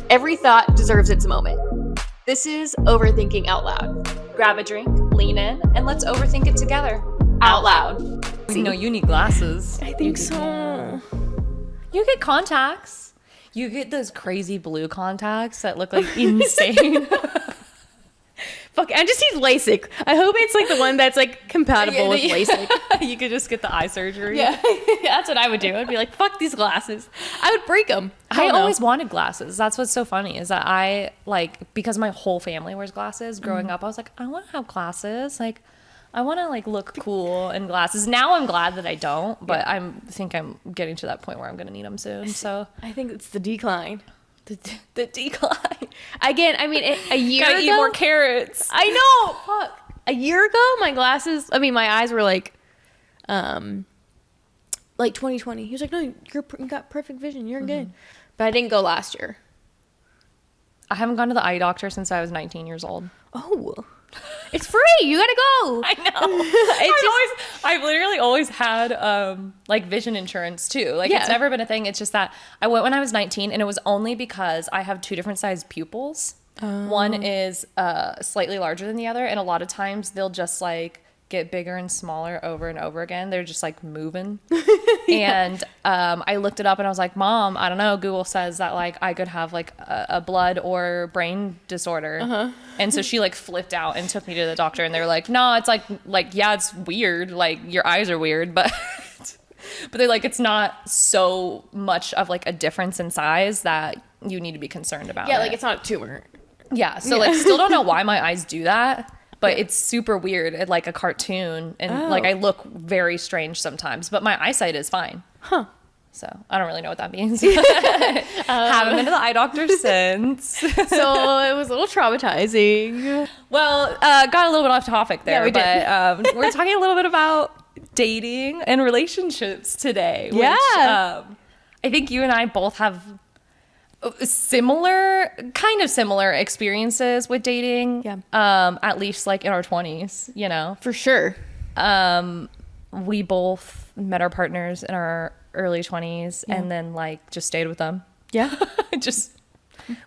Every thought deserves its moment. This is Overthinking Out Loud. Grab a drink, lean in, and let's overthink it together. Out loud. No, you need glasses. I think so. You get contacts. You get those crazy blue contacts that look like insane. Fuck, I just need LASIK. I hope it's like the one that's like compatible with LASIK. You could just get the eye surgery. Yeah, that's what I would do. I'd be like, fuck these glasses. I would break them. I always wanted glasses. That's what's so funny is that I like, because my whole family wears glasses growing up, I was like, I want to have glasses. Like, I want to like look cool in glasses. Now I'm glad that I don't, but I think I'm getting to that point where I'm going to need them soon. So I think it's the decline. The decline. Again, I mean, a year ago. Gotta eat more carrots. I know. Fuck. A year ago, my eyes were like 20/20. He was like, no, you got perfect vision. You're good. But I didn't go last year. I haven't gone to the eye doctor since I was 19 years old. Oh. It's free. You gotta go. I know. I've literally always had like vision insurance too. Like it's never been a thing. It's just that I went when I was 19, and it was only because I have two different sized pupils. One is slightly larger than the other, and a lot of times they'll just like get bigger and smaller over and over again. They're just like moving. And I looked it up and I was like, Mom, I don't know, Google says that like I could have like a blood or brain disorder. And so she like flipped out and took me to the doctor, and they were like, no, it's like yeah, it's weird, like your eyes are weird, but they're like, it's not so much of like a difference in size that you need to be concerned about. Like it's not a tumor. So like still don't know why my eyes do that. But it's super weird, like a cartoon, and like I look very strange sometimes, but my eyesight is fine. So I don't really know what that means. Haven't been to the eye doctor since. So it was a little traumatizing. Well, got a little bit off topic there, but we're talking a little bit about dating and relationships today. Which, Yeah. I think you and I both have kind of similar experiences with dating. At least like in our 20s, you know. For sure. We both met our partners in our early 20s and then like just stayed with them. Just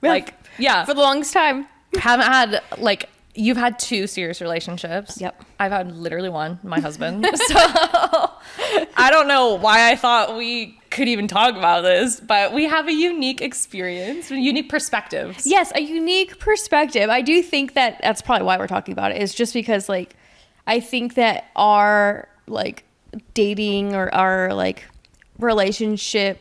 like for the longest time. Haven't had like, you've had 2 serious relationships. I've had literally one, my husband. So I don't know why I thought we could even talk about this, but we have a unique experience, unique perspectives. Yes, a unique perspective. I do think that that's probably why we're talking about it, is just because like I think that our like dating or our like relationship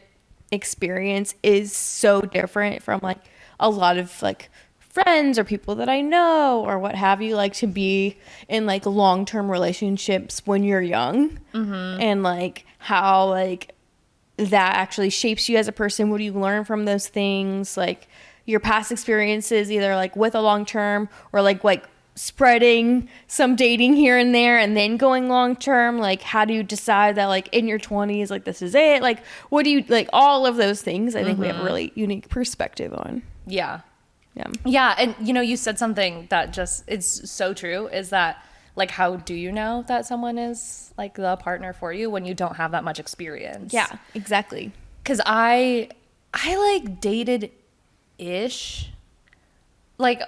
experience is so different from like a lot of like friends or people that I know or what have you, like to be in like long-term relationships when you're young, and like how like that actually shapes you as a person. What do you learn from those things? Like your past experiences, either like with a long-term or like spreading some dating here and there and then going long-term. Like how do you decide that like in your 20s, like this is it? Like what do you like, all of those things I think we have a really unique perspective on. Yeah. And you know, you said something that just, it's so true, is that like, how do you know that someone is like the partner for you when you don't have that much experience? Yeah, exactly. Because I like dated ish, like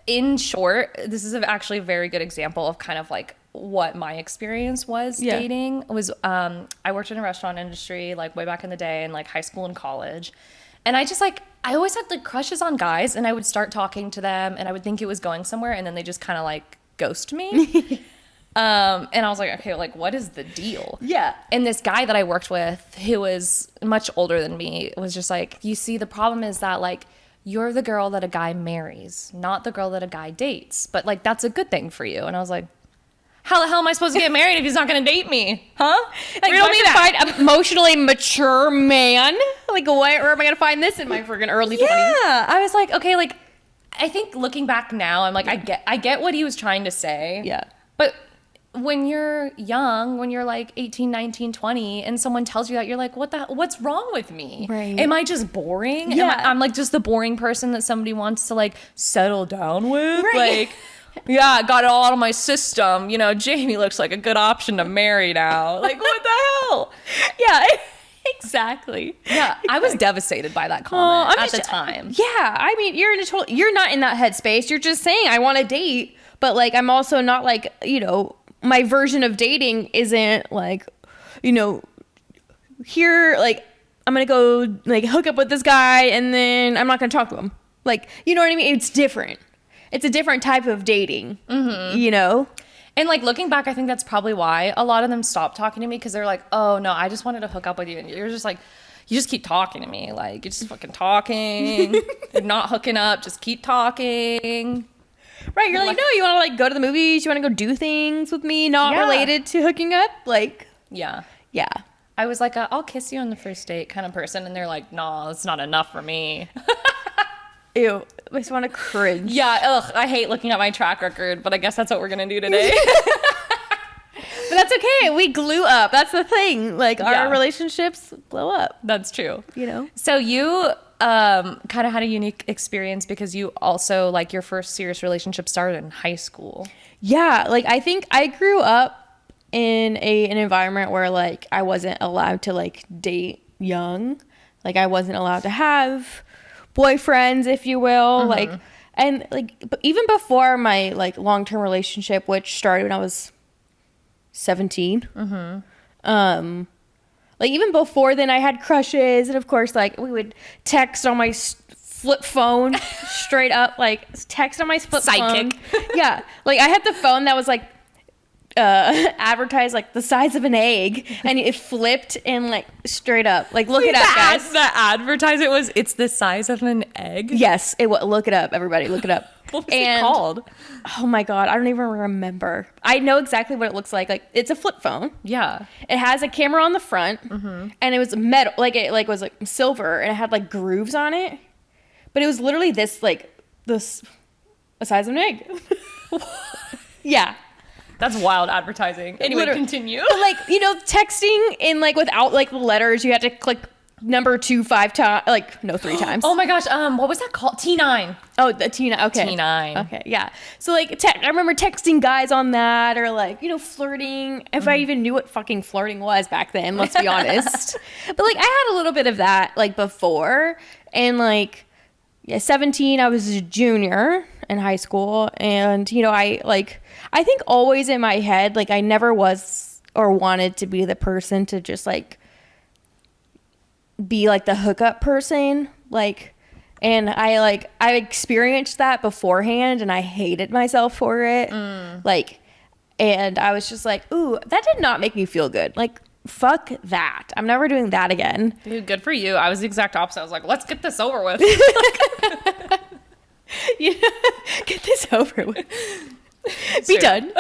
in short, this is actually a very good example of kind of like what my experience was dating. It was I worked in a restaurant industry like way back in the day in like high school and college, and I just like, I always had like crushes on guys, and I would start talking to them and I would think it was going somewhere, and then they just kind of like ghost me. And I was like, okay, like what is the deal? And this guy that I worked with, who was much older than me, was just like, you see, the problem is that like you're the girl that a guy marries, not the girl that a guy dates, but like that's a good thing for you. And I was like, how the hell am I supposed to get married if he's not going to date me? Like, Riddle me that. Find an emotionally mature man. Like, where am I going to find this in my freaking early 20s? Yeah, I was like, okay, like, I think looking back now, I'm like, I get what he was trying to say. Yeah. But when you're young, when you're like 18, 19, 20, and someone tells you that, you're like, what's wrong with me? Right. Am I just boring? Yeah. I'm like just the boring person that somebody wants to like settle down with? Right. Like, yeah, I got it all out of my system. You know, Jamie looks like a good option to marry now. Like, what the hell? Yeah. Exactly. Yeah, I was devastated by that comment at the time. Yeah, I mean, you're not in that headspace. You're just saying I want to date, but like I'm also not like, my version of dating isn't like, here like I'm gonna go like hook up with this guy and then I'm not gonna talk to him. Like, you know what I mean? It's different. It's a different type of dating. And like looking back, I think that's probably why a lot of them stopped talking to me, because they're like, oh no, I just wanted to hook up with you, and you're just like, you just keep talking to me, like you're just fucking talking. You're not hooking up, just keep talking. Right, you're like, no, you want to like go to the movies, you want to go do things with me, not related to hooking up, like. Yeah. I was like, I'll kiss you on the first date kind of person, and they're like, no, it's not enough for me. Ew, I just want to cringe. Yeah, ugh, I hate looking at my track record, but I guess that's what we're gonna do today. But that's okay. We glue up. That's the thing. Like our relationships glow up. That's true. So you kind of had a unique experience because you also like your first serious relationship started in high school. Yeah, like I think I grew up in an environment where like I wasn't allowed to like date young. Like I wasn't allowed to have boyfriends, if you will. Like, and like even before my like long-term relationship, which started when I was 17. Like even before then I had crushes, and of course like we would text on my flip phone straight up, like text on my flip phone. Yeah, like I had the phone that was like advertised like the size of an egg, and it flipped and like straight up, like look it up, guys. The advertisement was, it's the size of an egg. Yes, it was. Look it up, everybody, look it up. What was it called? Oh my god, I don't even remember. I know exactly what it looks like. Like it's a flip phone. Yeah, it has a camera on the front, and it was metal, like it like was like silver, and it had like grooves on it, but it was literally this a size of an egg. Yeah. That's wild advertising. Anyway, continue. But like, texting in like without like the letters, you had to click number 2 5 times, like no 3 times. Oh my gosh, what was that called? T9. Oh, the T9. Okay. T9. Okay, yeah. So like, I remember texting guys on that, or like, flirting. If I even knew what fucking flirting was back then, let's be honest. But like, I had a little bit of that like before, and like, 17, I was a junior in high school, and I think always in my head, like I never was or wanted to be the person to just like be like the hookup person, like, and I experienced that beforehand, and I hated myself for it. Like, and I was just like, ooh, that did not make me feel good. Like, fuck that. I'm never doing that again. Dude, good for you. I was the exact opposite. I was like, let's get this over with. Get this over with. Be done.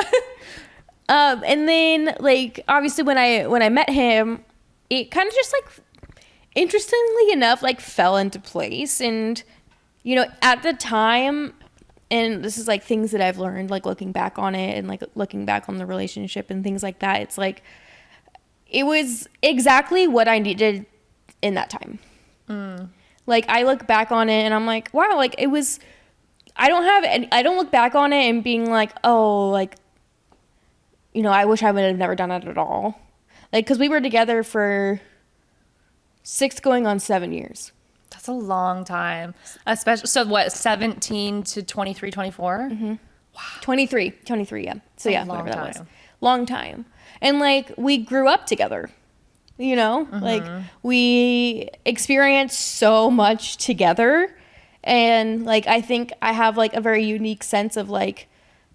And then like obviously when I met him, it kind of just like interestingly enough like fell into place. And at the time, and this is like things that I've learned like looking back on it, and like looking back on the relationship and things like that, it's like it was exactly what I needed in that time. Like I look back on it and I'm like, wow, like it was, I don't look back on it and being like, oh, like, I wish I would have never done it at all. Like, cause we were together for 6 going on 7 years. That's a long time. Especially, so what, 17 to 23, 24? Wow. 23, yeah. So yeah, long whatever that time. was. Long time. And like, we grew up together, like we experienced so much together. And like, I think I have like a very unique sense of like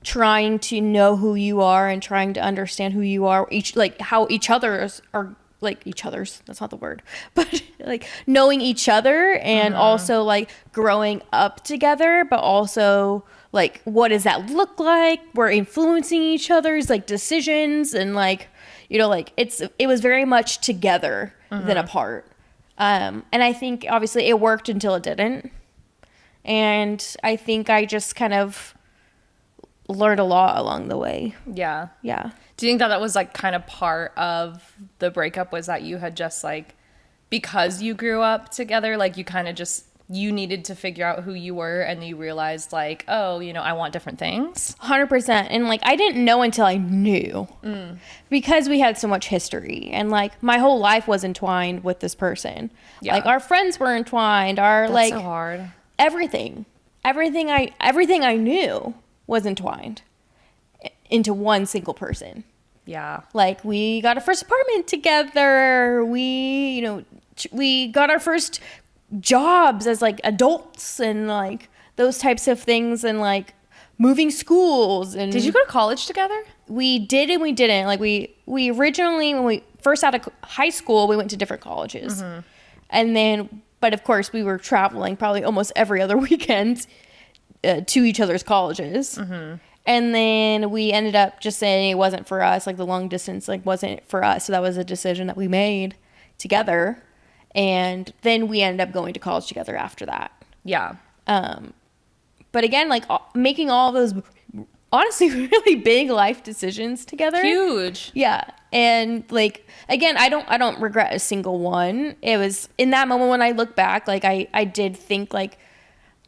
trying to know who you are and trying to understand who you are, how each other's are like each other's, that's not the word, but like knowing each other, and also like growing up together, but also like, what does that look like? We're influencing each other's like decisions, and like, like it was very much together than apart. And I think obviously it worked until it didn't. And I think I just kind of learned a lot along the way. Yeah. Yeah. Do you think that was like kind of part of the breakup, was that you had just like, because you grew up together, like you kind of just you needed to figure out who you were and you realized like, oh, you know, I want different things? 100%. And like, I didn't know until I knew because we had so much history and like my whole life was entwined with this person. Yeah. Like our friends were entwined, That's like so hard. everything I knew was entwined into one single person. Yeah. Like we got our first apartment together. We got our first jobs as like adults and like those types of things and like moving schools. And Did you go to college together? we did and we didn't. Like we originally, when we first out of high school, we went to different colleges. And then, but of course we were traveling probably almost every other weekend to each other's colleges. And then we ended up just saying it wasn't for us. Like the long distance like wasn't for us. So that was a decision that we made together. And then we ended up going to college together after that. Yeah. But again, like making all those honestly really big life decisions together. Huge. Yeah. And like, again, I don't regret a single one. It was in that moment when I look back, like I did think like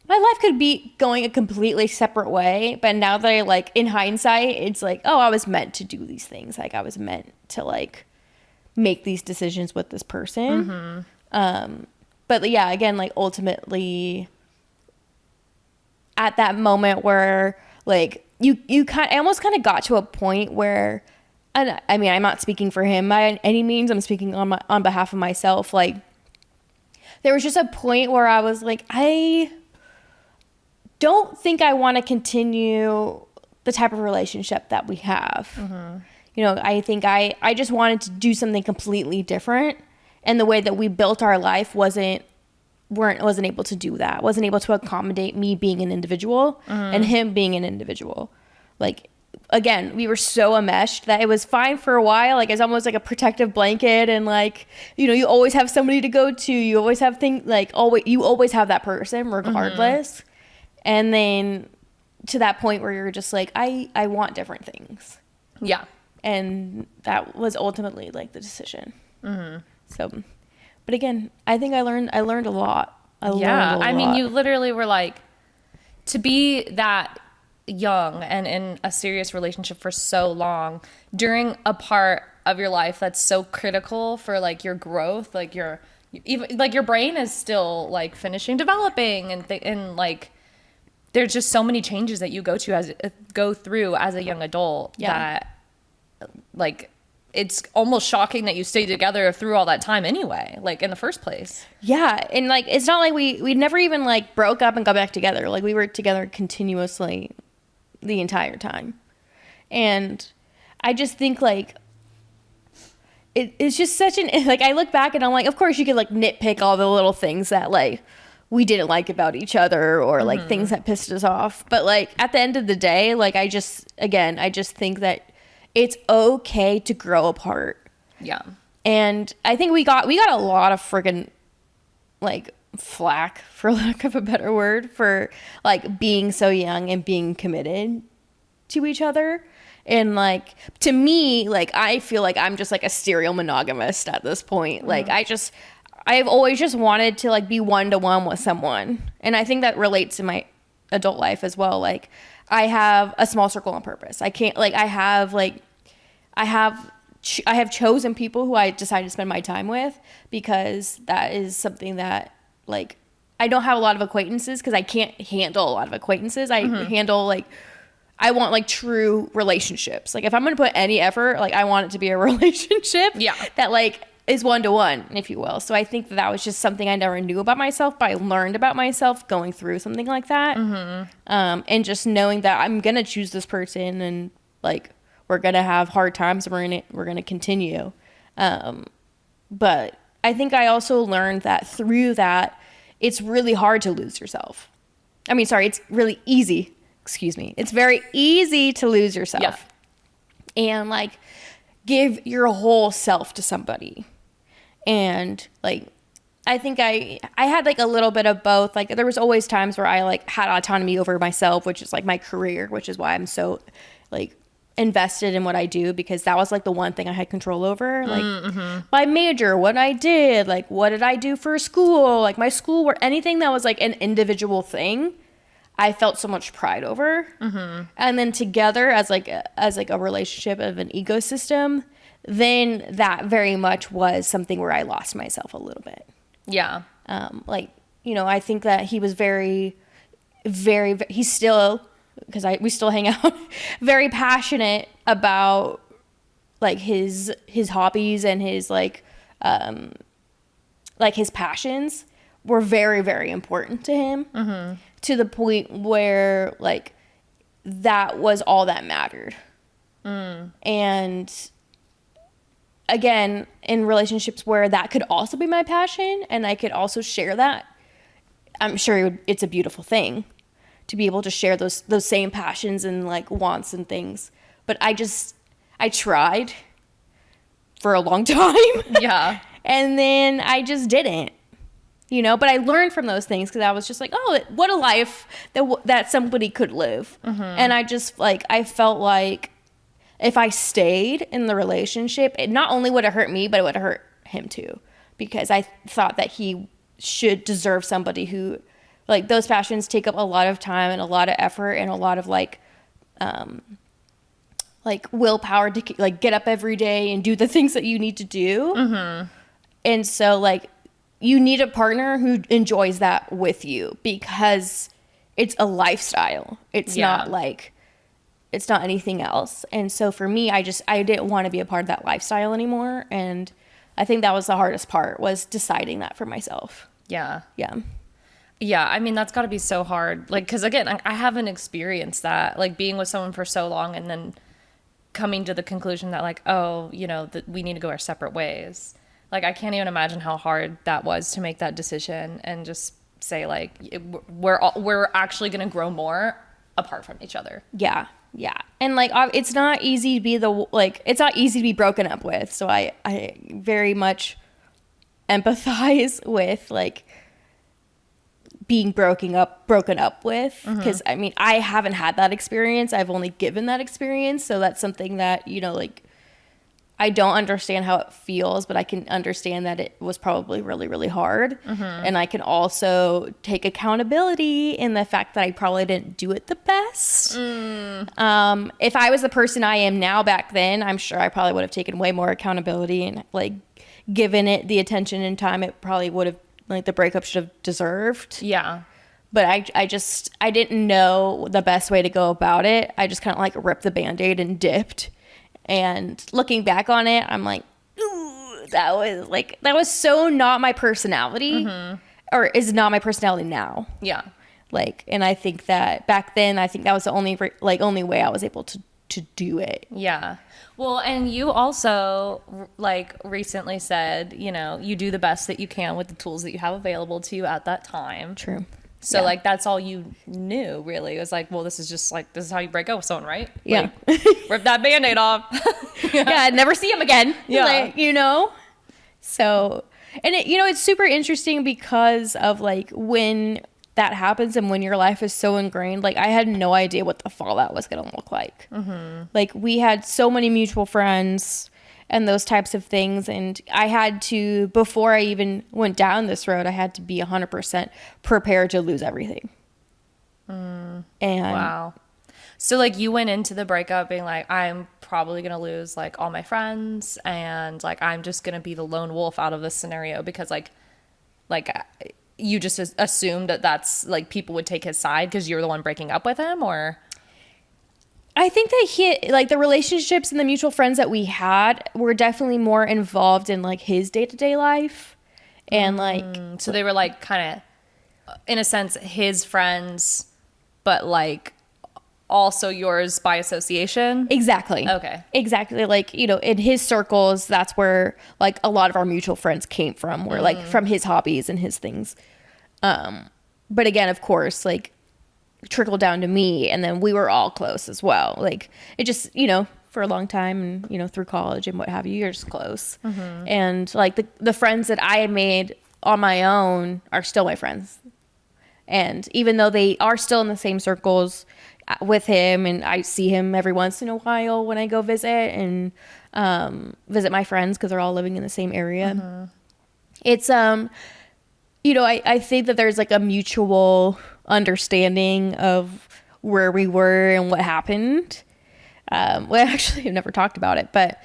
my life could be going a completely separate way. But now that I like in hindsight, it's like, oh, I was meant to do these things. Like I was meant to like make these decisions with this person. But yeah, again, like ultimately at that moment where like I almost kind of got to a point where, and I mean, I'm not speaking for him by any means. I'm speaking on behalf of myself. Like there was just a point where I was like, I don't think I want to continue the type of relationship that we have. You know, I think I just wanted to do something completely different. And the way that we built our life wasn't able to do that. Wasn't able to accommodate me being an individual and him being an individual. Like, again, we were so enmeshed that it was fine for a while. Like, it's almost like a protective blanket. And like, you know, you always have somebody to go to. You always have things like, you always have that person regardless. And then to that point where you're just like, I want different things. Yeah. And that was ultimately like the decision. So, but again, I think I learned a lot. I mean, you literally were like, to be that young and in a serious relationship for so long during a part of your life that's so critical for like your growth, like even like your brain is still like finishing developing and like there's just so many changes that you go through as a young adult that like it's almost shocking that you stayed together through all that time anyway, like in the first place. Yeah. And like, it's not like we never even like broke up and got back together. Like we were together continuously the entire time. And I just think like, it's just such like, I look back and I'm like, of course you could like nitpick all the little things that like we didn't like about each other or like things that pissed us off. But like at the end of the day, like I just think that it's okay to grow apart. Yeah. And I think we got a lot of friggin' like flack, for lack of a better word, for like being so young and being committed to each other. And like, to me, like, I feel like I'm just like a serial monogamist at this point. Like I've always just wanted to like be one-to-one with someone. And I think that relates to my adult life as well. Like I have a small circle on purpose. I can't like, I have chosen people who I decide to spend my time with because that is something that like, I don't have a lot of acquaintances because I can't handle a lot of acquaintances. I handle like, I want like true relationships. Like if I'm going to put any effort, like I want it to be a relationship that like is one-to-one, if you will. So I think that was just something I never knew about myself, but I learned about myself going through something like that. And just knowing that I'm going to choose this person and like, we're going to have hard times and we're going to continue. But I think I also learned that through that, it's really hard to lose yourself. I mean, sorry, it's really easy. Excuse me. It's very easy to lose yourself and like give your whole self to somebody. And like, I think I had like a little bit of both. Like there was always times where I like had autonomy over myself, which is like my career, which is why I'm so like, invested in what I do, because that was like the one thing I had control over. Like my major, what I did, like what did I do for school, like my schoolwork, anything that was like an individual thing, I felt so much pride over. And then together as like a relationship of an ecosystem, then that very much was something where I lost myself a little bit. Yeah. Like, you know, I think that he was very, he's still, because we still hang out, very passionate about like his hobbies and his like his passions were very, very important to him, to the point where like that was all that mattered. And again, in relationships where that could also be my passion and I could also share that, I'm sure it's a beautiful thing to be able to share those same passions and like wants and things. But I tried for a long time. Yeah. And then I just didn't, you know, but I learned from those things, because I was just like, oh, what a life that somebody could live. And I just like, I felt like if I stayed in the relationship, it not only would have hurt me, but it would have hurt him too, because I thought that he should deserve somebody who, like, those passions take up a lot of time and a lot of effort and a lot of like willpower to like get up every day and do the things that you need to do. And so like you need a partner who enjoys that with you, because it's a lifestyle. It's not like, it's not anything else. And so for me, I didn't want to be a part of that lifestyle anymore. And I think that was the hardest part, was deciding that for myself. Yeah. Yeah. Yeah, I mean, that's got to be so hard. Like, because again, I haven't experienced that, like being with someone for so long and then coming to the conclusion that like, oh, you know, that we need to go our separate ways. Like, I can't even imagine how hard that was to make that decision and just say like, we're actually going to grow more apart from each other. Yeah. Yeah. And like, it's not easy to be it's not easy to be broken up with. So I very much empathize with like being broken up with, because I mean, I haven't had that experience. I've only given that experience. So that's something that, you know, like, I don't understand how it feels, but I can understand that it was probably really, really hard. And I can also take accountability in the fact that I probably didn't do it the best. If I was the person I am now back then, I'm sure I probably would have taken way more accountability and like given it the attention and time it probably would have, like, the breakup should have deserved. Yeah. But I didn't know the best way to go about it. I just kind of like ripped the Band-Aid and dipped. And looking back on it, I'm like, ooh, that was so not my personality, or is not my personality now. Yeah. Like, and I think that back then, I think that was the only way I was able to do it. Yeah. Well, and you also like recently said, you know, you do the best that you can with the tools that you have available to you at that time. True. So like, that's all you knew really. It was like, well, this is how you break up with someone, right? Yeah. Like, rip that Band-Aid off. Yeah. Never see him again. Yeah. Like, you know? So, and it, you know, it's super interesting because of like when that happens and when your life is so ingrained, like I had no idea what the fallout was going to look like. Like we had so many mutual friends and those types of things. And I had to, before I even went down this road, I had to be 100% prepared to lose everything. And wow. So like you went into the breakup being like, I'm probably going to lose like all my friends, and like, I'm just going to be the lone wolf out of this scenario, because like you just assumed that that's like people would take his side because you're the one breaking up with him, or? I think that like the relationships and the mutual friends that we had were definitely more involved in like his day-to-day life. And like, so they were like kind of in a sense his friends, but like also yours by association. Exactly. Okay. Exactly. Like, you know, in his circles, that's where like a lot of our mutual friends came from, were like from his hobbies and his things. But again, of course, like trickled down to me, and then we were all close as well. Like it just, you know, for a long time, and you know, through college and what have you, you're just close. And like the friends that I had made on my own are still my friends. And even though they are still in the same circles, with him, and I see him every once in a while when I go visit and visit my friends because they're all living in the same area. It's you know, I think that there's like a mutual understanding of where we were and what happened. Well, actually, I've never talked about it, but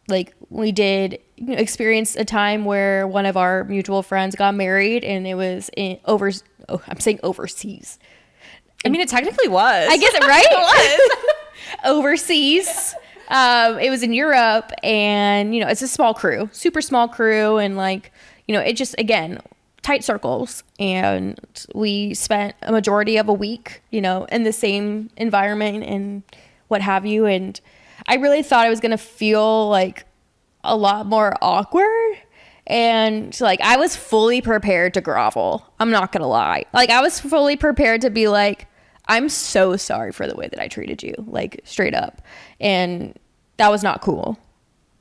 like we did experience a time where one of our mutual friends got married, and it was I'm saying overseas. I mean, it technically was. I guess, right? It was. Overseas. It was in Europe, and you know, it's a small crew, super small crew, and like, you know, it just, again, tight circles, and we spent a majority of a week, you know, in the same environment and what have you, and I really thought it was gonna feel like a lot more awkward, and like I was fully prepared to grovel. I'm not gonna lie, like I was fully prepared to be like, I'm so sorry for the way that I treated you, like straight up, and that was not cool.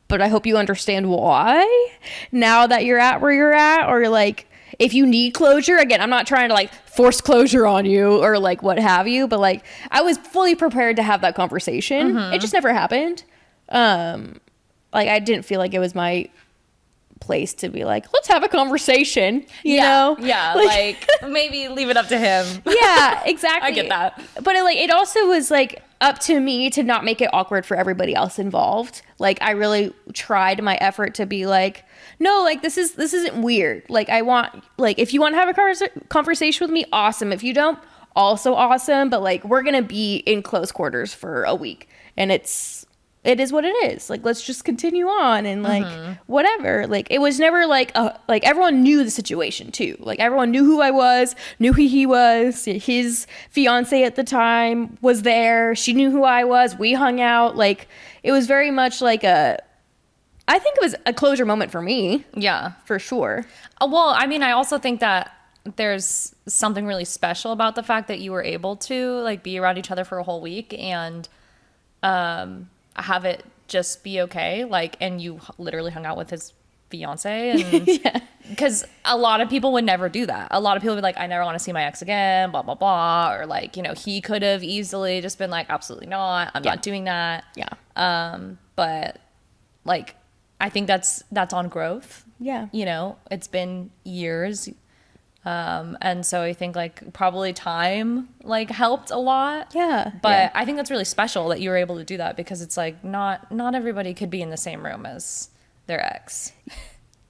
But I hope you understand why now that you're at where you're at, or like if you need closure. Again, I'm not trying to like force closure on you or like what have you, but like I was fully prepared to have that conversation. It just never happened. Like I didn't feel like it was my place to be like, let's have a conversation, you know? Yeah, like maybe leave it up to him. Yeah, exactly. I get that. But it also was like up to me to not make it awkward for everybody else involved. Like I really tried my effort to be like, no, like this isn't weird. Like I want, like if you want to have a conversation with me, awesome. If you don't, also awesome. But like we're gonna be in close quarters for a week, and it is what it is. Like, let's just continue on and like whatever. Like, it was never like everyone knew the situation too. Like everyone knew who I was, knew who he was. His fiance at the time was there. She knew who I was. We hung out. Like, it was very much like I think it was a closure moment for me. Yeah, for sure. Well, I mean, I also think that there's something really special about the fact that you were able to like be around each other for a whole week and have it just be okay, like, and you literally hung out with his fiance, and because a lot of people would never do that. A lot of people would be like, I never want to see my ex again, blah blah blah, or like, you know, he could have easily just been like, absolutely not, I'm not doing that. But like I think that's on growth. You know, it's been years. And so I think like probably time like helped a lot. But I think that's really special that you were able to do that, because it's like not everybody could be in the same room as their ex.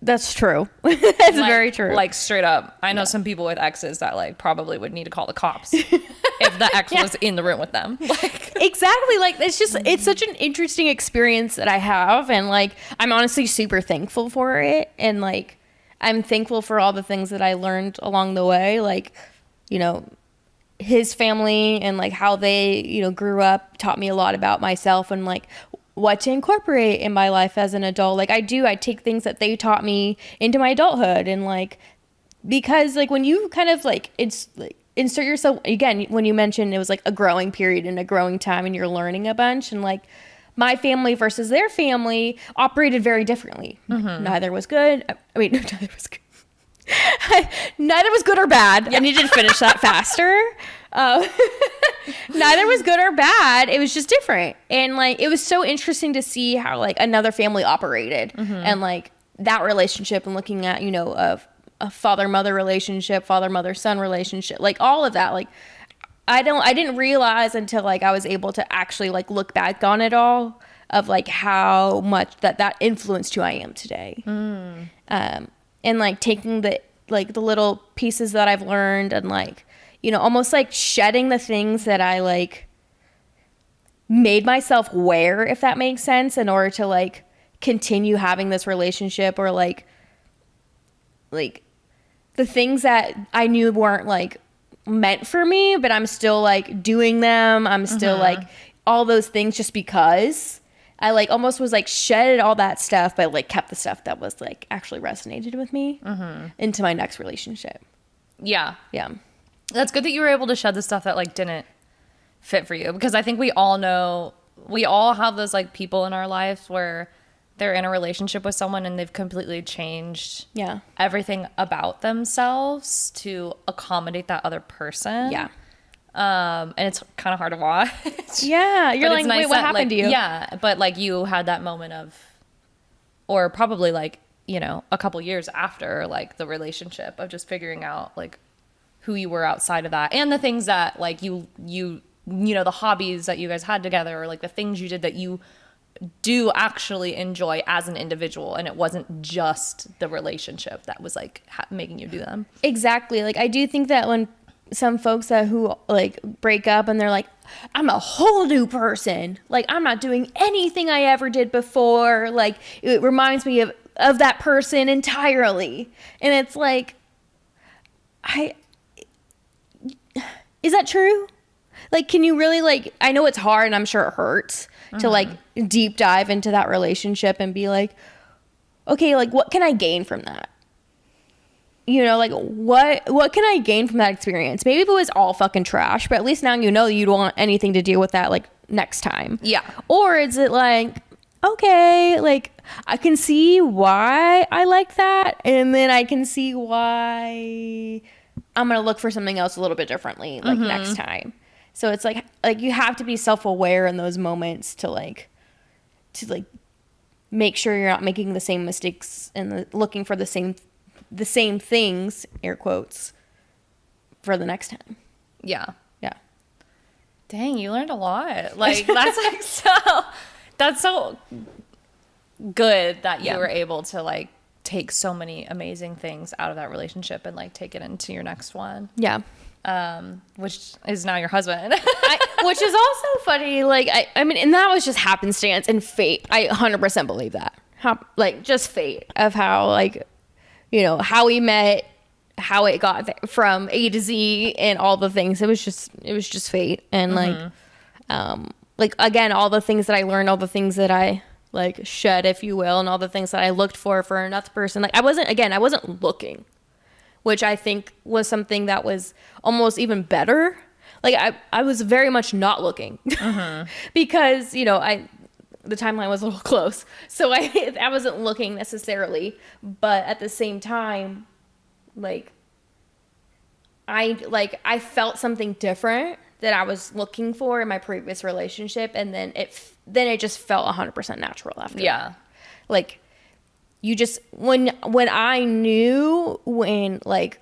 That's true. That's like, very true. Like straight up. I know some people with exes that like probably would need to call the cops if the ex was in the room with them. Like exactly. Like it's such an interesting experience that I have, and like I'm honestly super thankful for it, and like I'm thankful for all the things that I learned along the way, like, you know, his family and like how they, you know, grew up taught me a lot about myself and like what to incorporate in my life as an adult. Like I take things that they taught me into my adulthood, and like, because like when you kind of like, it's like insert yourself again, when you mentioned it was like a growing period and a growing time and you're learning a bunch, and like my family versus their family operated very differently. Neither was good. I mean, neither was good. Neither was good or bad. I needed to finish that faster. Neither was good or bad. It was just different. And like, it was so interesting to see how like another family operated, and like that relationship, and looking at, you know, a father-mother relationship, father-mother-son relationship, like all of that. Like, I didn't realize until like I was able to actually like look back on it all, of like how much that influenced who I am today. And like taking the little pieces that I've learned, and like, you know, almost like shedding the things that I like made myself wear, if that makes sense, in order to like continue having this relationship, or like the things that I knew weren't like meant for me, but I'm still like doing them. I'm still like all those things just because I like almost was like shedded all that stuff, but like kept the stuff that was like actually resonated with me into my next relationship. Yeah. That's good that you were able to shed the stuff that like didn't fit for you, because I think we all have those like people in our life where they're in a relationship with someone and they've completely changed everything about themselves to accommodate that other person. And it's kind of hard to watch. Yeah, you're But like, it's nice wait, what that, happened like, to you? Yeah, but like you had that moment of, or probably like, you know, a couple years after like the relationship of just figuring out like who you were outside of that, and the things that like you know, the hobbies that you guys had together, or like the things you did that you do actually enjoy as an individual, and it wasn't just the relationship that was like making you do them. Exactly. Like I do think that when some folks who like break up and they're like, I'm a whole new person, like I'm not doing anything I ever did before, like it reminds me of that person entirely, and it's like, is that true? Like, can you really, like, I know it's hard and I'm sure it hurts to like deep dive into that relationship and be like, okay, like what can I gain from that? You know, like what can I gain from that experience? Maybe if it was all fucking trash, but at least now you know you don't want anything to deal with that like next time. Yeah. Or is it like, okay, like I can see why I like that, and then I can see why I'm gonna look for something else a little bit differently like next time. So it's like you have to be self-aware in those moments to make sure you're not making the same mistakes and looking for the same things, air quotes, for the next time. Yeah. Yeah. Dang, you learned a lot. Like that's so good that you were able to like take so many amazing things out of that relationship and like take it into your next one. Yeah. Which is now your husband. Which is also funny. Like, I mean, and that was just happenstance and fate. I 100% believe that. Like, just fate of how, like, you know, how we met, how it got there, from A to Z, and all the things. It was just fate. And like again, all the things that I learned, all the things that I like shed, if you will, and all the things that I looked for another person. Like I wasn't looking, which I think was something that was almost even better. Like I was very much not looking because, you know, the timeline was a little close. So I wasn't looking necessarily, but at the same time, like I felt something different that I was looking for in my previous relationship, and then it just felt 100% natural after. Yeah. Like you just when I knew when like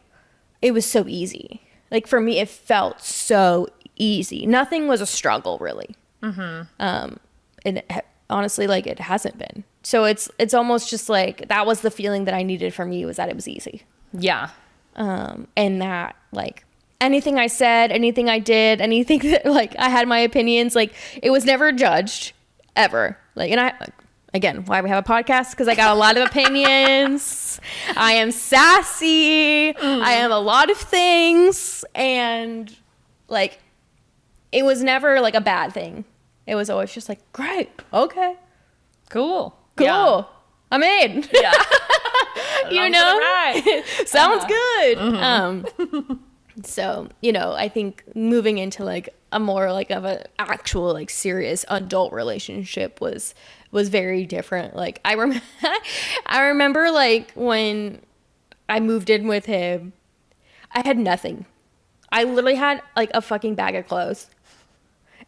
it was so easy. Like for me, it felt so easy. Nothing was a struggle really. And honestly, like it hasn't been. So it's almost just like that was the feeling that I needed from you, was that it was easy. Yeah. And that like anything I said, anything I did, anything that like I had my opinions, like it was never judged ever. Like, and again, why we have a podcast? Because I got a lot of opinions. I am sassy. I am a lot of things. And like, it was never like a bad thing. It was always just like, great. Okay. Cool. Yeah. I'm in. Yeah. You know, right. sounds good. So, you know, I think moving into like a more like of an actual like serious adult relationship was very different. Like I remember like when I moved in with him, I had nothing. I literally had like a fucking bag of clothes.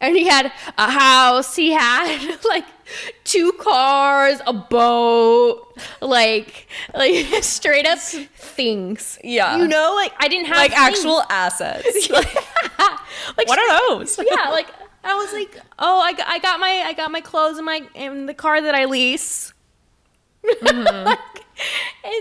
And he had a house, he had like 2 cars, a boat, like straight up things. Yeah. You know, like I didn't have like things. actual assets. Like what are those? Yeah, like I was like, oh, I got my clothes in the car that I lease. And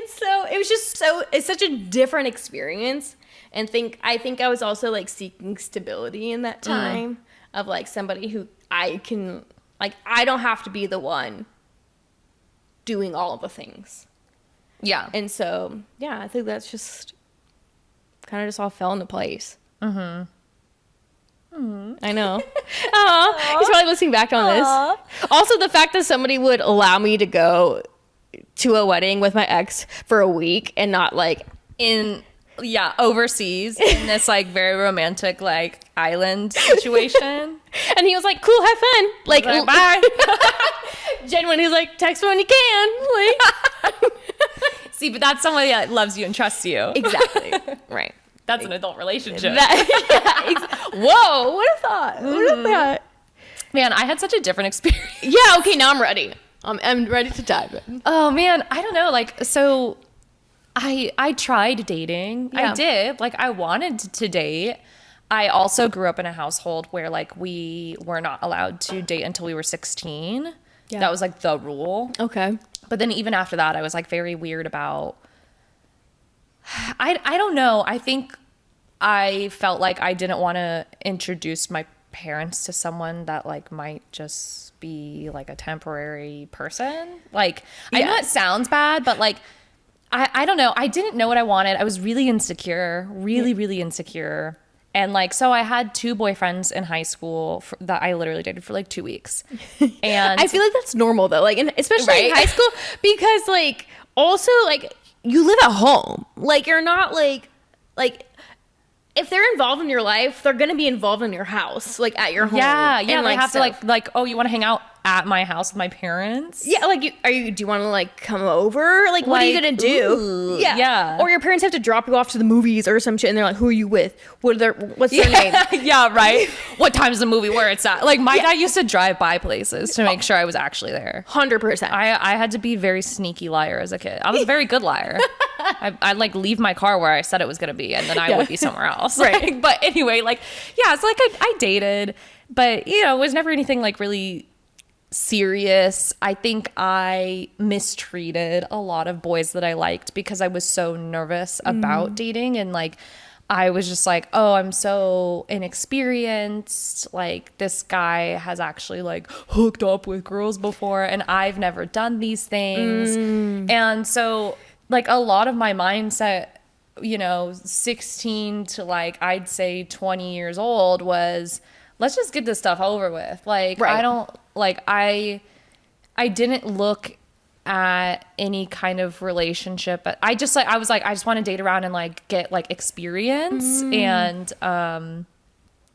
so it was just it's such a different experience. And I think I was also like seeking stability in that time. Of like somebody who I can, like, I don't have to be the one doing all of the things. Yeah. And so, yeah, I think that's just kind of just all fell into place. I know. He's probably listening back on this. Also, the fact that somebody would allow me to go to a wedding with my ex for a week and not like overseas in this like very romantic like island situation. And he was like, cool, have fun. Like bye. Genuinely, he's like, text me when you can. Like See, but that's somebody that loves you and trusts you. Exactly. Right. That's an adult relationship. Whoa, what a thought. What a thought. Man, I had such a different experience. Yeah, okay, now I'm ready. I'm ready to dive in. Oh man, I don't know. Like, so I tried dating. Yeah. I did. Like, I wanted to date. I also grew up in a household where like we were not allowed to date until we were 16. Yeah. That was like the rule. Okay. But then even after that, I was like very weird about, I don't know. I think I felt like I didn't want to introduce my parents to someone that like might just be like a temporary person. Like, I know it sounds bad, but like, I don't know. I didn't know what I wanted. I was really insecure, really insecure. And like, so I had 2 boyfriends in high school that I literally dated for like 2 weeks. And I feel like that's normal though, like, especially in high school, because like, also like, you live at home. Like, you're not like, if they're involved in your life, they're gonna be involved in your house, like at your home. Yeah, and, they have stuff. to like, oh, you want to hang out at my house with my parents? Yeah, like, do you want to like come over? Like, what are you Like, gonna do? ooh, yeah. Or your parents have to drop you off to the movies or some shit, and they're like, who are you with? What's their name? Yeah, right. What time's the movie? Where it's at? Like, my dad used to drive by places to make sure I was actually there. 100%. I had to be a very sneaky liar as a kid. I was a very good liar. I'd like leave my car where I said it was gonna be, and then I would be somewhere else. Right. Like, but anyway, like, yeah, it's like I dated, but you know, it was never anything like really serious. I think I mistreated a lot of boys that I liked because I was so nervous about dating, and like I was just like, oh, I'm so inexperienced. Like, this guy has actually like hooked up with girls before, and I've never done these things. And so like a lot of my mindset, you know, 16 to like I'd say 20 years old was, let's just get this stuff over with. Like, Right. I don't like, I didn't look at any kind of relationship. I just like, I was like, I just want to date around and like get like experience and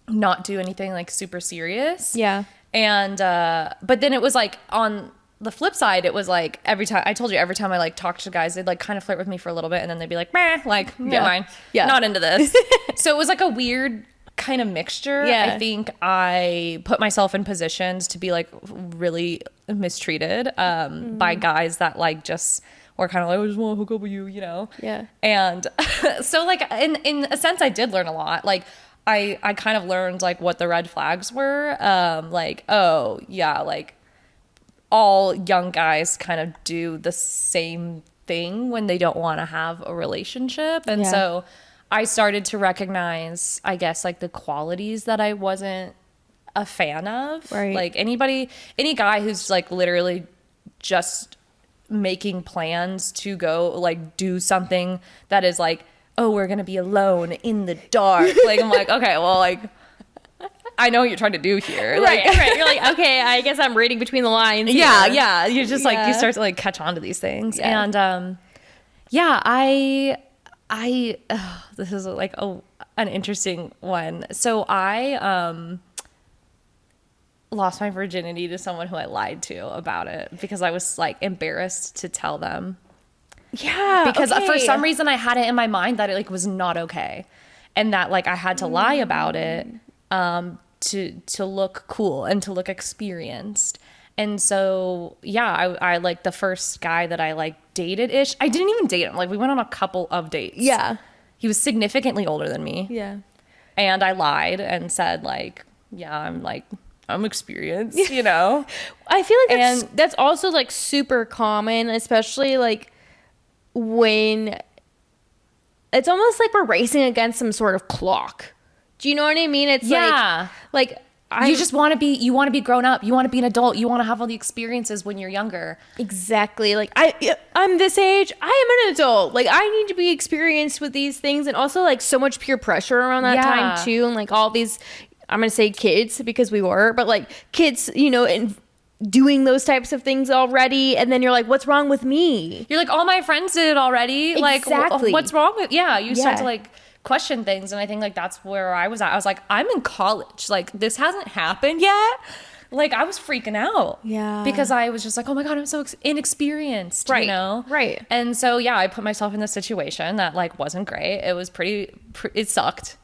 not do anything like super serious. Yeah. And but then it was like on the flip side, it was like every time I like talked to guys, they'd like kind of flirt with me for a little bit, and then they'd be like, meh, like, never mind. Yeah. Not into this. So it was like a weird kind of mixture. Yeah. I think I put myself in positions to be like really mistreated by guys that like just were kind of like, I just want to hook up with you, you know? Yeah. And so like in a sense, I did learn a lot. Like I kind of learned like what the red flags were. Like, oh yeah, like all young guys kind of do the same thing when they don't want to have a relationship. And Yeah. so I started to recognize, I guess, like the qualities that I wasn't a fan of. Right. Like any guy who's like literally just making plans to go like do something that is like, oh, we're going to be alone in the dark. Like, I'm like, okay, well, like, I know what you're trying to do here. Like, Right. You're like, okay, I guess I'm reading between the lines. yeah, here. yeah. You're just like, Yeah. you start to like catch on to these things. Yeah. And yeah, this is like an interesting one. So I lost my virginity to someone who I lied to about it because I was like embarrassed to tell them. Yeah. Because for okay. some reason I had it in my mind that it like was not okay, and that like I had to lie about it to look cool and to look experienced. And so yeah, I like the first guy that I like dated ish. I didn't even date him. Like, we went on a couple of dates. Yeah. He was significantly older than me. Yeah. And I lied and said like, yeah, I'm experienced, you know? I feel like that's also like super common, especially like when it's almost like we're racing against some sort of clock. Do you know what I mean? It's Yeah. like You just want to be grown up. You want to be an adult. You want to have all the experiences when you're younger. exactly like I'm this age. I am an adult. Like, I need to be experienced with these things, and also like so much peer pressure around that Yeah. time too, and like all these, I'm gonna say kids because we were, but like kids, you know, and doing those types of things already, and then you're like, what's wrong with me? You're like, all my friends did it already. Like, Exactly. what's wrong with? Yeah, you start Yeah. to like question things, and I think like that's where I was at. I was like, I'm in college. Like, this hasn't happened yet. like I was freaking out. Yeah. Because I was just like, oh my God, I'm so inexperienced, you know? Right. And so, yeah, I put myself in this situation that like wasn't great. It was it sucked.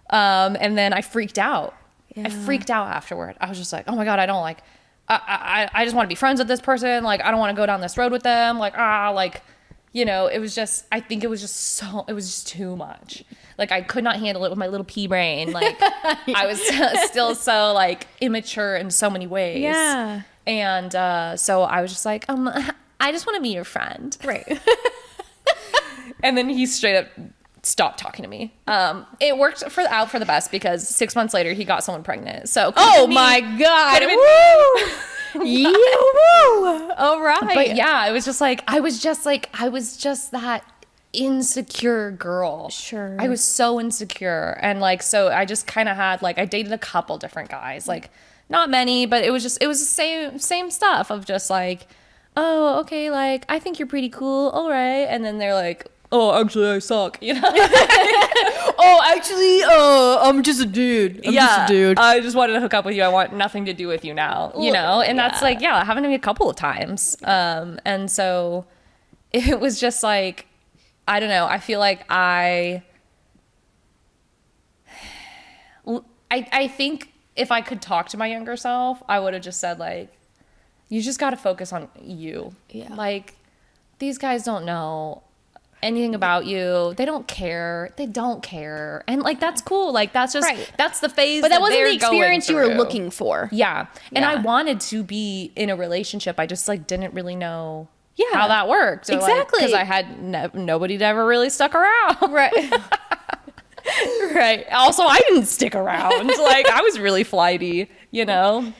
And then I freaked out. Yeah. I freaked out afterward. I was just like, oh my God, I don't like, I just want to be friends with this person. Like, I don't want to go down this road with them. Like, it was just, I think it was just too much. Like, I could not handle it with my little pea brain. Like, I was still so, like, immature in so many ways. Yeah. And so I was just like, I just want to be your friend. Right. And then he straight up stopped talking to me. It worked out for the best because 6 months later, he got someone pregnant. So, my God. Woo! Yeah, woo! All right. But yeah, I was just that insecure girl. Sure. I was so insecure. And like, so I just kind of had like, I dated a couple different guys, like not many, but it was the same stuff of just like, oh, okay. Like, I think you're pretty cool. All right. And then they're like, oh, actually I suck. You know? Oh, actually, I'm just a dude. I'm just a dude. I just wanted to hook up with you. I want nothing to do with you now, you know? And that's like, yeah, it happened to me a couple of times. And so it was just like, I don't know. I feel like I think if I could talk to my younger self, I would have just said like, you just got to focus on you. Yeah. Like, these guys don't know anything about you. They don't care. And like, that's cool. Like, that's just, that's the phase. But that wasn't the experience you were looking for. Yeah. And I wanted to be in a relationship. I just like didn't really know Yeah. how that worked. Exactly. Because I had nobody ever really stuck around. Right. Right. Also, I didn't stick around. Like, I was really flighty, you know?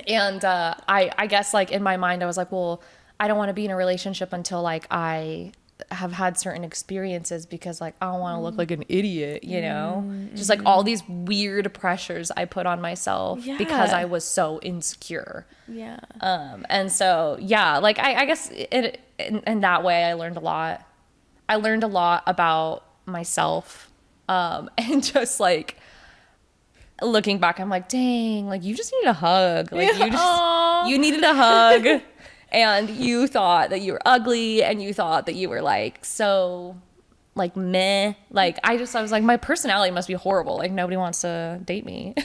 And I guess, like, in my mind, I was like, well, I don't want to be in a relationship until, like, I have had certain experiences because, like, I don't want to look like an idiot, you know? Just, like, all these weird pressures I put on myself because I was so insecure. Yeah. And so, yeah, like, I guess in that way, I learned a lot. I learned a lot about myself. And just, like, looking back, I'm like, dang, like, you just needed a hug. Like, you needed a hug. And you thought that you were ugly, and you thought that you were, like, so, like, meh. Like, I was like, my personality must be horrible. Like, nobody wants to date me.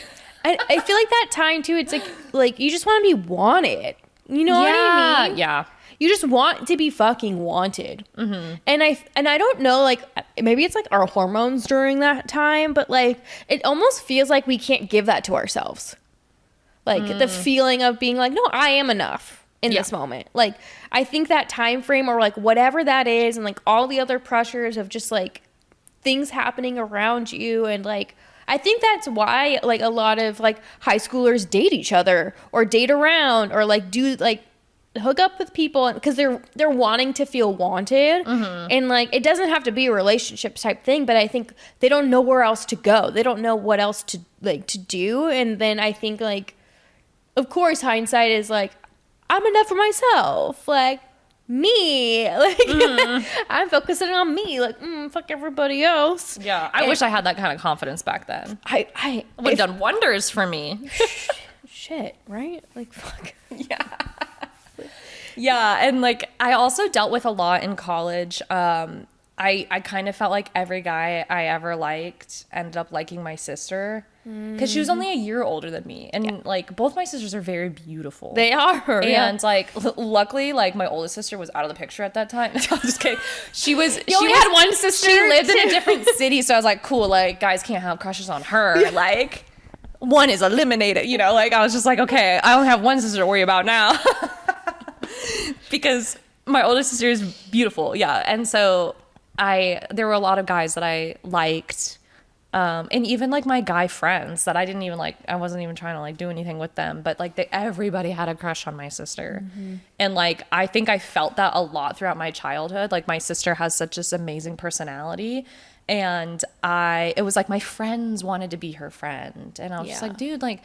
I feel like that time, too, it's like you just want to be wanted. You know what I mean? Yeah. You just want to be fucking wanted. Mm-hmm. And I don't know, like, maybe it's, like, our hormones during that time, but, like, it almost feels like we can't give that to ourselves. Like, the feeling of being like, no, I am enough. In this moment. Like, I think that time frame or like whatever that is and like all the other pressures of just like things happening around you and like I think that's why like a lot of like high schoolers date each other or date around or like do like hook up with people because they're wanting to feel wanted and like it doesn't have to be a relationship type thing, but I think they don't know where else to go. They don't know what else to like to do. And then I think like of course hindsight is like I'm enough for myself, like me, like I'm focusing on me, like fuck everybody else. Yeah, I wish I had that kind of confidence back then. I would have done wonders for me. Shit, right? Like fuck. Yeah, and like I also dealt with a lot in college. I kind of felt like every guy I ever liked ended up liking my sister because she was only a year older than me, and like both my sisters are very beautiful. They are, and like luckily, like my oldest sister was out of the picture at that time. I'm just kidding. She only had one sister. She lived in a different city, so I was like, cool. Like guys can't have crushes on her. Like one is eliminated. You know, like I was just like, okay, I only have one sister to worry about now because my oldest sister is beautiful. Yeah, and so. There were a lot of guys that I liked, and even like my guy friends that I didn't even like, I wasn't even trying to like do anything with them, but like everybody had a crush on my sister. And like, I think I felt that a lot throughout my childhood. Like my sister has such this amazing personality and it was like my friends wanted to be her friend. And I was just like, dude, like,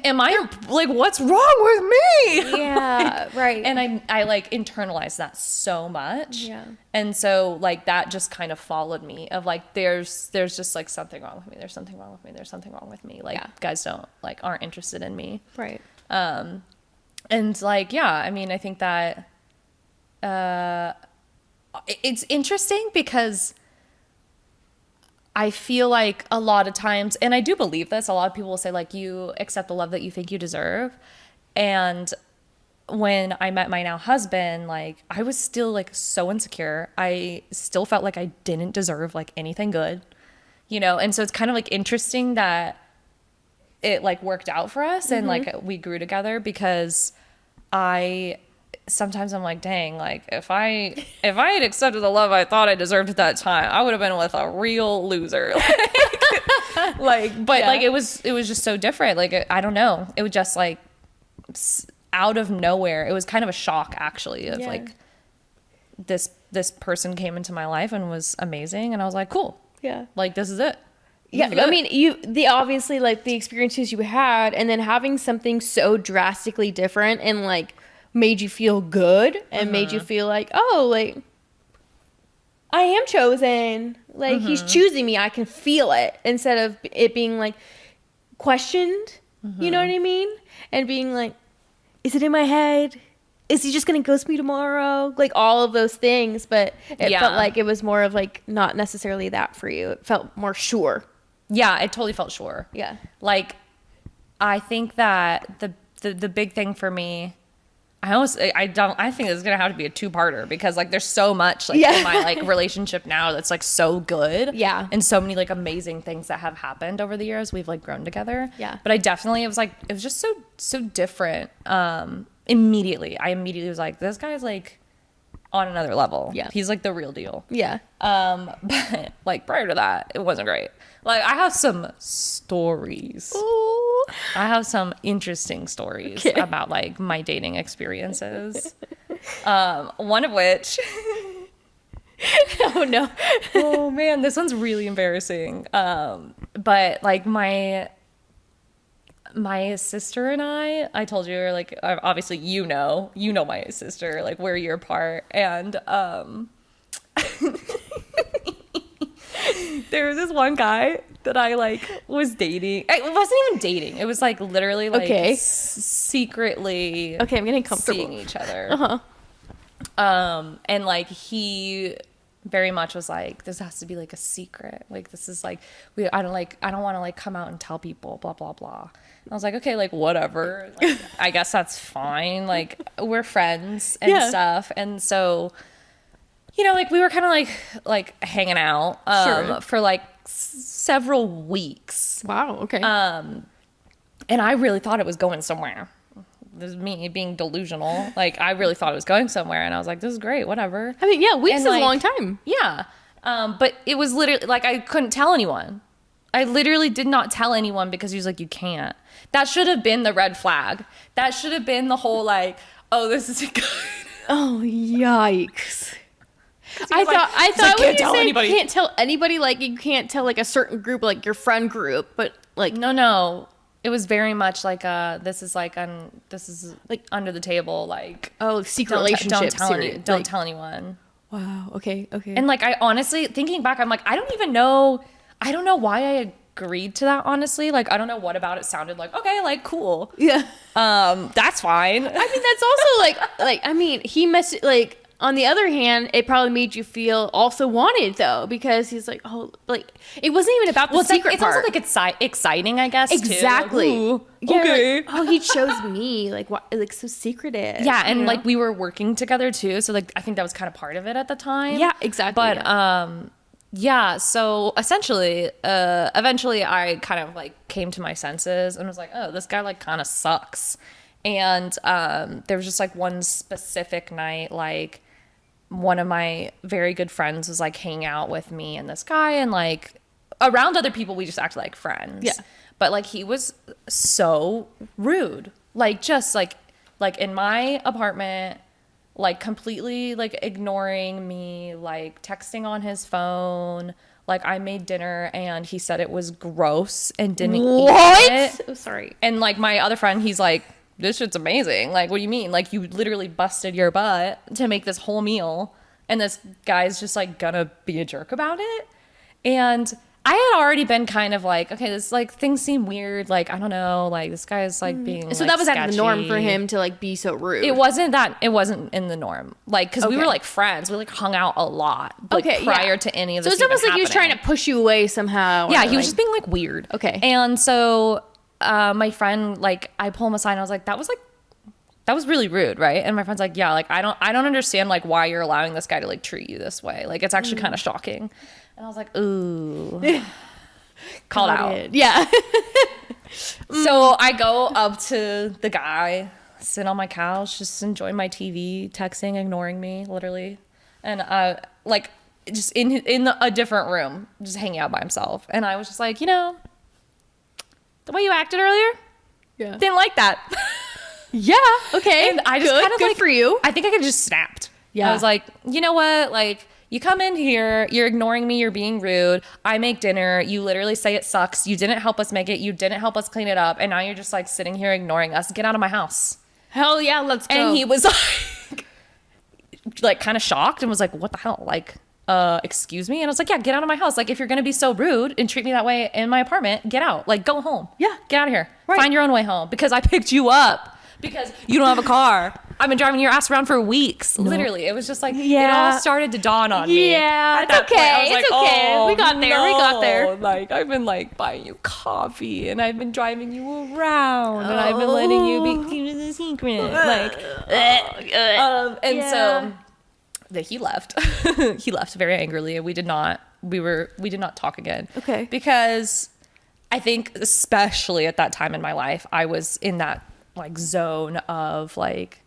am I like, what's wrong with me? Yeah, right. And I like internalized that so much. Yeah. And so like that just kind of followed me of like, there's just like something wrong with me. There's something wrong with me. There's something wrong with me. Like guys aren't interested in me. Right. And like, yeah, I mean, I think that it's interesting because I feel like a lot of times, and I do believe this, a lot of people will say like, you accept the love that you think you deserve. And when I met my now husband, like I was still like so insecure. I still felt like I didn't deserve like anything good, you know? And so it's kind of like interesting that it like worked out for us and like we grew together, because sometimes I'm like, dang, like if I had accepted the love I thought I deserved at that time, I would have been with a real loser. Like, it was just so different. Like, I don't know. It was just like out of nowhere. It was kind of a shock actually of like this person came into my life and was amazing. And I was like, cool. Yeah. Like, this is it. Yeah, I mean, obviously like the experiences you had, and then having something so drastically different and like made you feel good and made you feel like, oh, like I am chosen. Like he's choosing me. I can feel it, instead of it being like questioned. You know what I mean? And being like, is it in my head? Is he just going to ghost me tomorrow? Like all of those things. But it felt like it was more of like not necessarily that for you. It felt more sure. Yeah, it totally felt sure. Yeah. Like, I think that the big thing for me, I think it's gonna have to be a two-parter, because like there's so much like in my like relationship now that's like so good. Yeah. And so many like amazing things that have happened over the years. We've like grown together. Yeah. But it was just so different. I immediately was like, this guy's like on another level. Yeah. He's like the real deal. Yeah. But like prior to that, it wasn't great. Like, I have some stories. Ooh. I have some interesting stories about like my dating experiences. One of which oh no. Oh man, this one's really embarrassing. But like my sister and I told you, like, obviously you know my sister, like we're a year apart, and there was this one guy that I like was dating. It wasn't even dating. It was like literally like secretly I'm getting comfortable seeing each other. And like he very much was like, this has to be like a secret. Like this is like I don't want to like come out and tell people, blah blah blah. And I was like, okay, like whatever. Like, I guess that's fine. Like we're friends and stuff. And so, you know, like we were kind of like hanging out for like several weeks. Wow. Okay. And I really thought it was going somewhere. This is me being delusional. Like I really thought it was going somewhere, and I was like, this is great, whatever. I mean, yeah, weeks is a long time. Yeah. But it was literally like I couldn't tell anyone. I literally did not tell anyone, because he was like, you can't. That should have been the red flag. That should have been the whole like, oh, this is good. Oh, yikes. I thought when you said can't tell anybody, like you can't tell like a certain group, like your friend group, but like no, it was very much like this is like under the table, like secret relationship. Don't tell anyone. Wow. Okay. And like I honestly, thinking back, I'm like, I don't know why I agreed to that, honestly. Like I don't know what about it sounded like, okay, like cool. Yeah. That's fine. I mean, that's also like I mean, he must like. On the other hand, it probably made you feel also wanted, though, because he's like, oh, like it wasn't even about the secret part. It's also like exciting, I guess. Exactly. Too. Like, okay. Like, oh, he chose me, like what, like so secretive. Yeah, and like we were working together too, so like I think that was kind of part of it at the time. Yeah, exactly. But yeah. So essentially, eventually, I kind of like came to my senses and was like, oh, this guy like kind of sucks. And there was just like one specific night, like one of my very good friends was like hanging out with me and this guy, and like around other people we just acted like friends. Yeah. But like he was so rude, like just like in my apartment, like completely like ignoring me, like texting on his phone. Like I made dinner and he said it was gross and didn't eat it. Oh, sorry. And like my other friend, he's like, this shit's amazing. Like, what do you mean? Like, you literally busted your butt to make this whole meal, and this guy's just like gonna be a jerk about it. And I had already been kind of like, okay, this like things seem weird. Like, I don't know, like this guy is like being So like, that was sketchy. the norm for him to like be so rude. It wasn't in the norm. Like, cause we were like friends. We like hung out a lot. Like, prior to any of this. So it's almost like he was trying to push you away somehow. Yeah, he was just being like weird. Okay. And so my friend, like, I pull him aside and I was like, that was really rude, right? And my friend's like, yeah, like I don't understand like why you're allowing this guy to like treat you this way. Like it's actually kind of shocking. And I was like, ooh. Called out. Yeah. So I go up to the guy, sit on my couch, just enjoying my TV, texting, ignoring me, literally. And like just in a different room, just hanging out by himself. And I was just like, the way you acted earlier, didn't like that. Yeah. Okay. And I just kind of good like, for you. I think I could have just snapped. Yeah. I was like, you know what? Like, you come in here, you're ignoring me, you're being rude. I make dinner. You literally say it sucks. You didn't help us make it. You didn't help us clean it up. And now you're just like sitting here ignoring us. Get out of my house. Hell yeah, let's go. And he was like kind of shocked and was like, what the hell? Like, excuse me? And I was like, yeah, get out of my house. Like, if you're going to be so rude and treat me that way in my apartment, get out. Like, go home. Yeah. Get out of here. Right. Find your own way home because I picked you up. Because you don't have a car. I've been driving your ass around for weeks. No. Literally. It was just like, it all started to dawn on me. Yeah, it's okay. It's okay. We got there. We got there. Like, I've been like buying you coffee and I've been driving you around and I've been letting you be keep it a secret. Like, so he left. He left very angrily and we did not talk again. Okay. Because I think especially at that time in my life, I was in that like zone of like,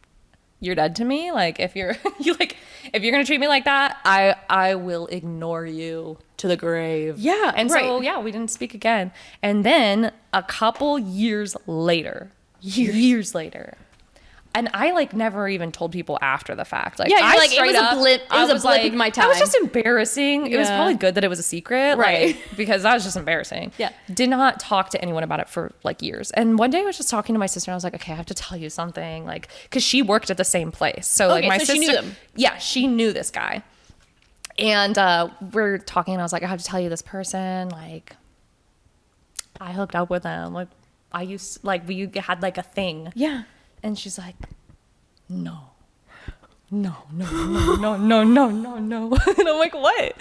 you're dead to me. Like if you're if you're gonna treat me like that, I will ignore you to the grave. Yeah. And so we didn't speak again. And then a couple years later, and I like never even told people after the fact. Like, yeah, I like, it was a blip. It was a blip in my time. I was just embarrassing. It was probably good that it was a secret, right? Like, because I was just embarrassing. Yeah. Did not talk to anyone about it for like years. And one day I was just talking to my sister and I was like, okay, I have to tell you something, like, because she worked at the same place. So like my sister, she knew them. Yeah, she knew this guy. And we're talking and I was like, I have to tell you this person, like, I hooked up with them. Like, I used, like, we had like a thing. Yeah. And she's like, no. And I'm like, what?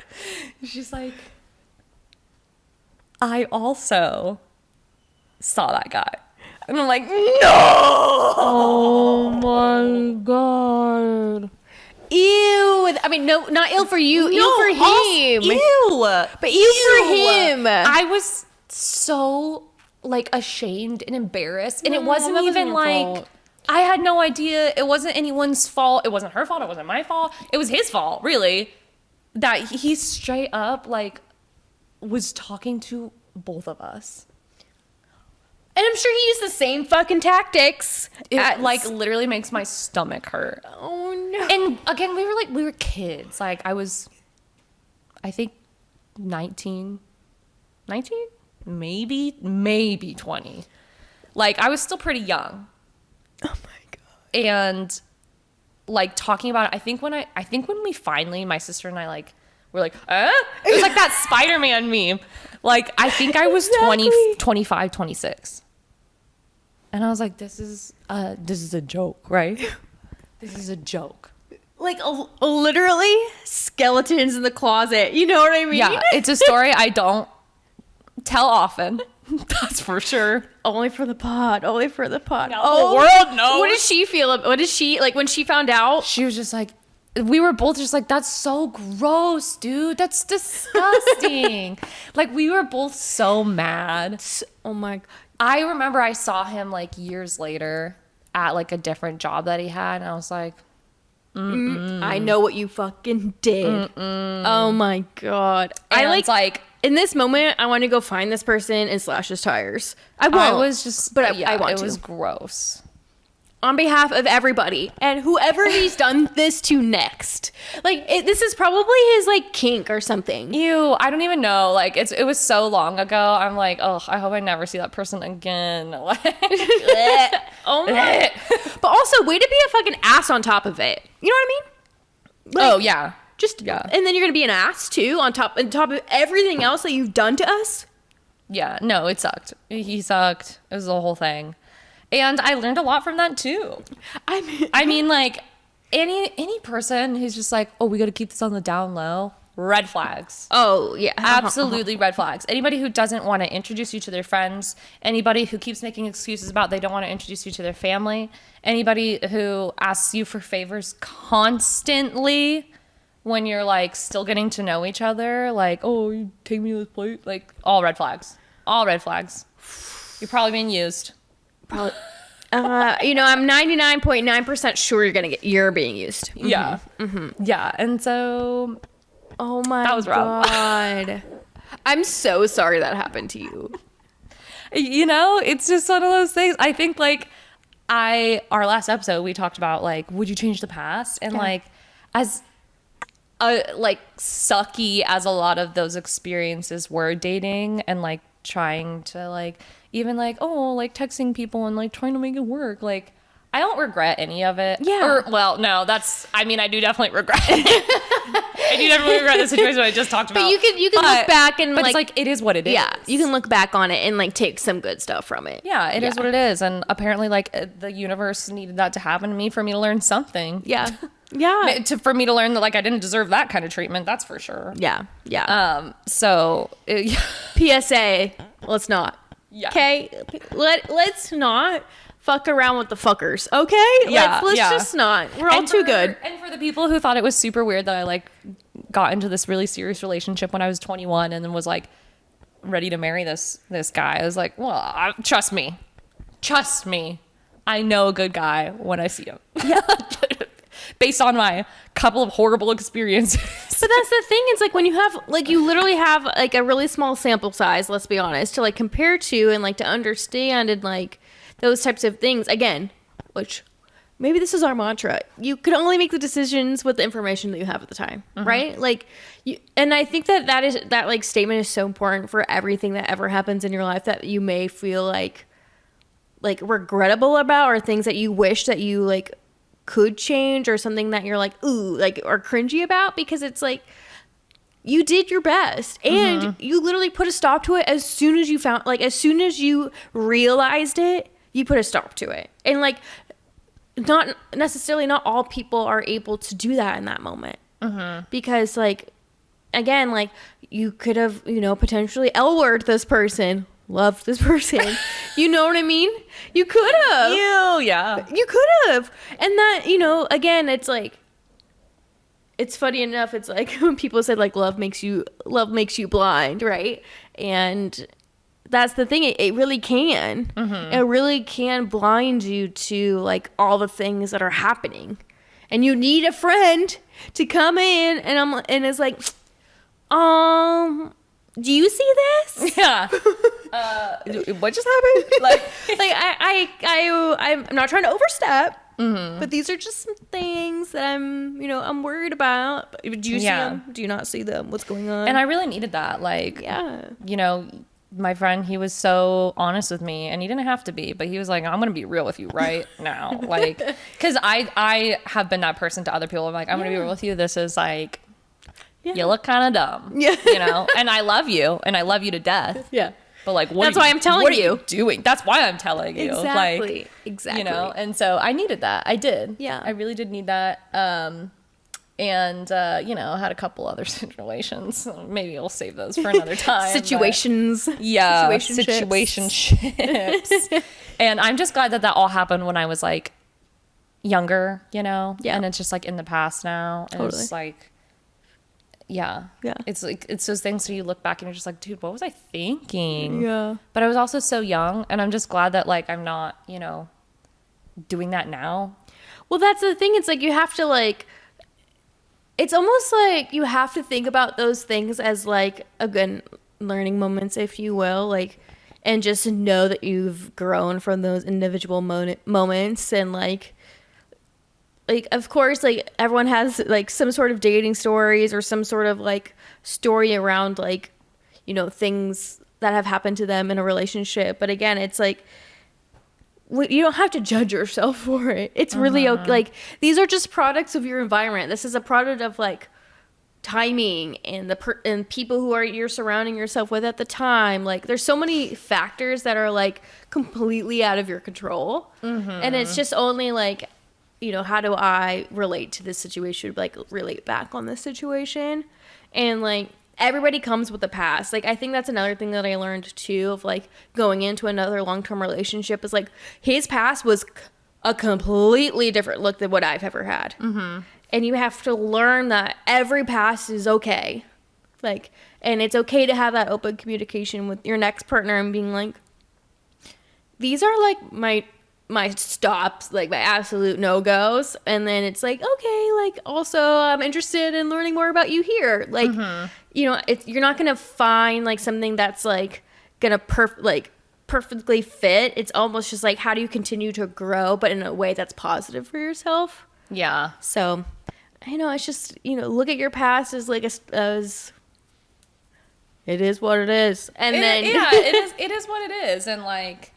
She's like, I also saw that guy. And I'm like, no. Oh my God. Ew. I mean, no, not ill for you. Ill for him. Ew. But ew for him. I was so like ashamed and embarrassed. And it wasn't even like, I had no idea. It wasn't anyone's fault. It wasn't her fault. It wasn't my fault. It was his fault, really. That he straight up like was talking to both of us. And I'm sure he used the same fucking tactics. It like literally makes my stomach hurt. Oh no. And again, we were kids. Like I think 19, maybe 20. Like I was still pretty young. Oh my God. And like talking about it, I think when we finally, my sister and I like were like, it was like that Spider-Man meme. Like I think I was 20, 25, 26. And I was like, this is a joke, right? This is a joke. Like literally skeletons in the closet. You know what I mean? Yeah, it's a story I don't tell often. That's for sure. Only for the pod. Only for the pod. Now the world knows. What did she feel? What did she like when she found out? She was just like, we were both just like, that's so gross, dude. That's disgusting. Like we were both so mad. Oh my God. I remember I saw him like years later at like a different job that he had, and I was like, I know what you fucking did. Oh my God. And I like in this moment, I want to go find this person and slash his tires. I won't. I was just, but I want it to. was gross. On behalf of everybody and whoever he's done this to next, like this is probably his like kink or something. Ew, I don't even know. Like it was so long ago. I'm like, oh, I hope I never see that person again. Oh my! But also, way to be a fucking ass on top of it. You know what I mean? Like, oh yeah. Just, Yeah. and then you're going to be an ass too on top of everything else that you've done to us. Yeah, no, it sucked. He sucked. It was the whole thing. And I learned a lot from that too. I mean, like, any person who's just like, oh, we got to keep this on the down low, red flags. Oh, yeah. Absolutely red flags. Anybody who doesn't want to introduce you to their friends, anybody who keeps making excuses about they don't want to introduce you to their family, anybody who asks you for favors constantly when you're like still getting to know each other, like, oh, you take me to this plate, like, all red flags. All red flags. You're probably being used. Probably. I'm 99.9% sure you're being used. Mm-hmm. Yeah. Mm-hmm. Yeah. And so, oh my that was rough. God. I'm so sorry that happened to you. It's just one of those things. I think like our last episode, we talked about like, would you change the past? And like, as like sucky as a lot of those experiences were dating and like trying to like, even like, oh, like texting people and like trying to make it work. Like, I don't regret any of it. Yeah. I do definitely regret it. I do definitely regret the situation I just talked about. But you can look back and but like, it's like, it is what it is. Yeah. You can look back on it and like take some good stuff from it. Yeah, it is what it is. And apparently like the universe needed that to happen to me for me to learn something. Yeah. Yeah. For me to learn that like I didn't deserve that kind of treatment. That's for sure. Yeah. Yeah. PSA, let's not. Yeah. Okay. Let's not fuck around with the fuckers. Okay. Yeah. Let's just not. We're all too good. And for the people who thought it was super weird that I like got into this really serious relationship when I was 21 and then was like ready to marry this guy, I was like, well, trust me, I know a good guy when I see him. Yeah. Based on my couple of horrible experiences. But that's the thing. It's like when you have, like, you literally have like a really small sample size, let's be honest, to like compare to and like to understand and like those types of things. Again, which maybe this is our mantra. You can only make the decisions with the information that you have at the time, right? Like, and I think that that like statement is so important for everything that ever happens in your life that you may feel like regrettable about, or things that you wish that you like could change, or something that you're like, ooh, like, or cringy about, because it's like you did your best and you literally put a stop to it as soon as you realized it, you put a stop to it. And like, not all people are able to do that in that moment, because like, again, like you could have, potentially L-word this person, loved this person. You know what I mean? You could have. You could have. And that, again, it's like, it's funny enough. It's like when people said like love makes you blind, right? And that's the thing. It really can. It really can blind you to like all the things that are happening. And you need a friend to come in and it's like, do you see this? Yeah. What just happened? I'm not trying to overstep, but these are just some things that I'm worried about. Do you see them? Do you not see them? What's going on? And I really needed that. Like, my friend, he was so honest with me, and he didn't have to be, but he was like, I'm going to be real with you right now. Like, because I have been that person to other people. I'm like, I'm going to be real with you. This is like, you look kind of dumb, and I love you, and I love you to death. Yeah. But like, that's why I'm telling you. What are you doing? That's why I'm telling you. Exactly. Exactly. And so I needed that. I did. Yeah. I really did need that. And had a couple other situations. Maybe we'll save those for another time. Situations. Yeah. Situationships. And I'm just glad that all happened when I was like younger, Yeah. And it's just like in the past now. And Totally. It's like, yeah. It's like, it's those things where you look back and you're just like, dude, what was I thinking? Yeah. But I was also so young, and I'm just glad that like I'm not, doing that now. Well, that's the thing. It's like you have to like, it's almost like you have to think about those things as like, again, learning moments, if you will, like, and just know that you've grown from those individual moments. And like, of course, like everyone has like some sort of dating stories or some sort of like story around like, things that have happened to them in a relationship. But again, it's like, you don't have to judge yourself for it. It's really okay. Like, these are just products of your environment. This is a product of like timing and and people who you're surrounding yourself with at the time. Like there's so many factors that are like completely out of your control. And it's just only like, you know, how do I relate to this situation, like relate back on this situation. And like everybody comes with a past. Like I think that's another thing that I learned too, of like going into another long-term relationship, is like his past was a completely different look than what I've ever had. And you have to learn that every past is okay. Like, and it's okay to have that open communication with your next partner and being like, these are like my stops, like my absolute no-goes. And then it's like, okay, like also I'm interested in learning more about you here. Like, you know, you're not going to find like something that's like going to perfectly fit. It's almost just like, how do you continue to grow, but in a way that's positive for yourself? Yeah. So, I know, it's just, you know, look at your past as like as it is what it is. And then it is what it is. And like,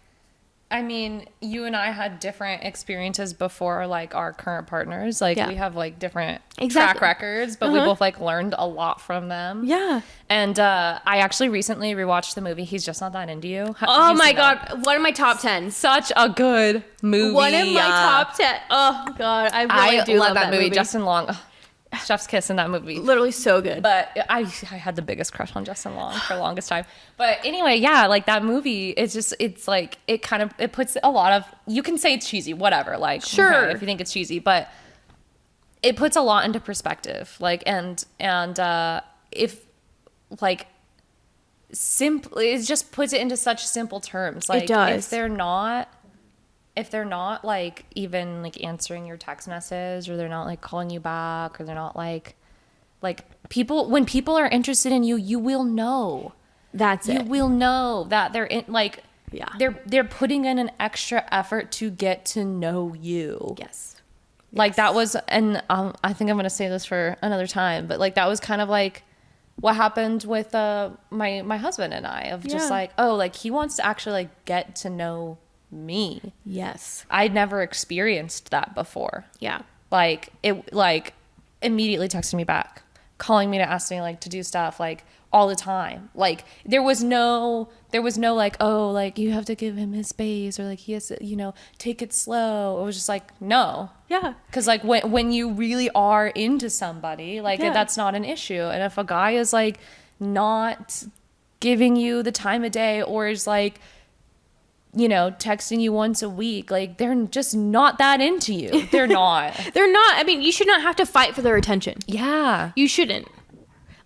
I mean, you and I had different experiences before, like, our current partners. Like, we have, like, different track records, but we both, like, learned a lot from them. Yeah. And I actually recently rewatched the movie He's Just Not That Into You. Oh, my God. One of my top 10. Such a good movie. One of my top 10. Oh, God. I really love that movie. Justin Long. Chef's kiss in that movie. Literally so good. But I had the biggest crush on Justin Long for the longest time. But anyway, yeah, like that movie, it's like, it puts a lot of, you can say it's cheesy, whatever. Like, sure, okay, if you think it's cheesy, but it puts a lot into perspective. Like, and if like simply, it just puts it into such simple terms. Like, it does. If they're not like even like answering your text message, or they're not like calling you back, or they're not like people, when people are interested in you, you will know. You will know that they're in, like, yeah, they're putting in an extra effort to get to know you. Yes. Like that was, and I think I'm going to say this for another time, but like that was kind of like what happened with my husband and I, of just like, oh, like he wants to actually like get to know me. Yes. I'd never experienced that before. Yeah. Like it, like immediately texted me back, calling me to ask me like to do stuff like all the time. Like there was no like, oh, like you have to give him his space, or like he has to, you know, take it slow. It was just like, no. Yeah. Cause like when you really are into somebody, like that's not an issue. And if a guy is like not giving you the time of day, or is like, you know, texting you once a week, like they're just not that into you. They're not. They're not. I mean, you should not have to fight for their attention. Yeah. You shouldn't.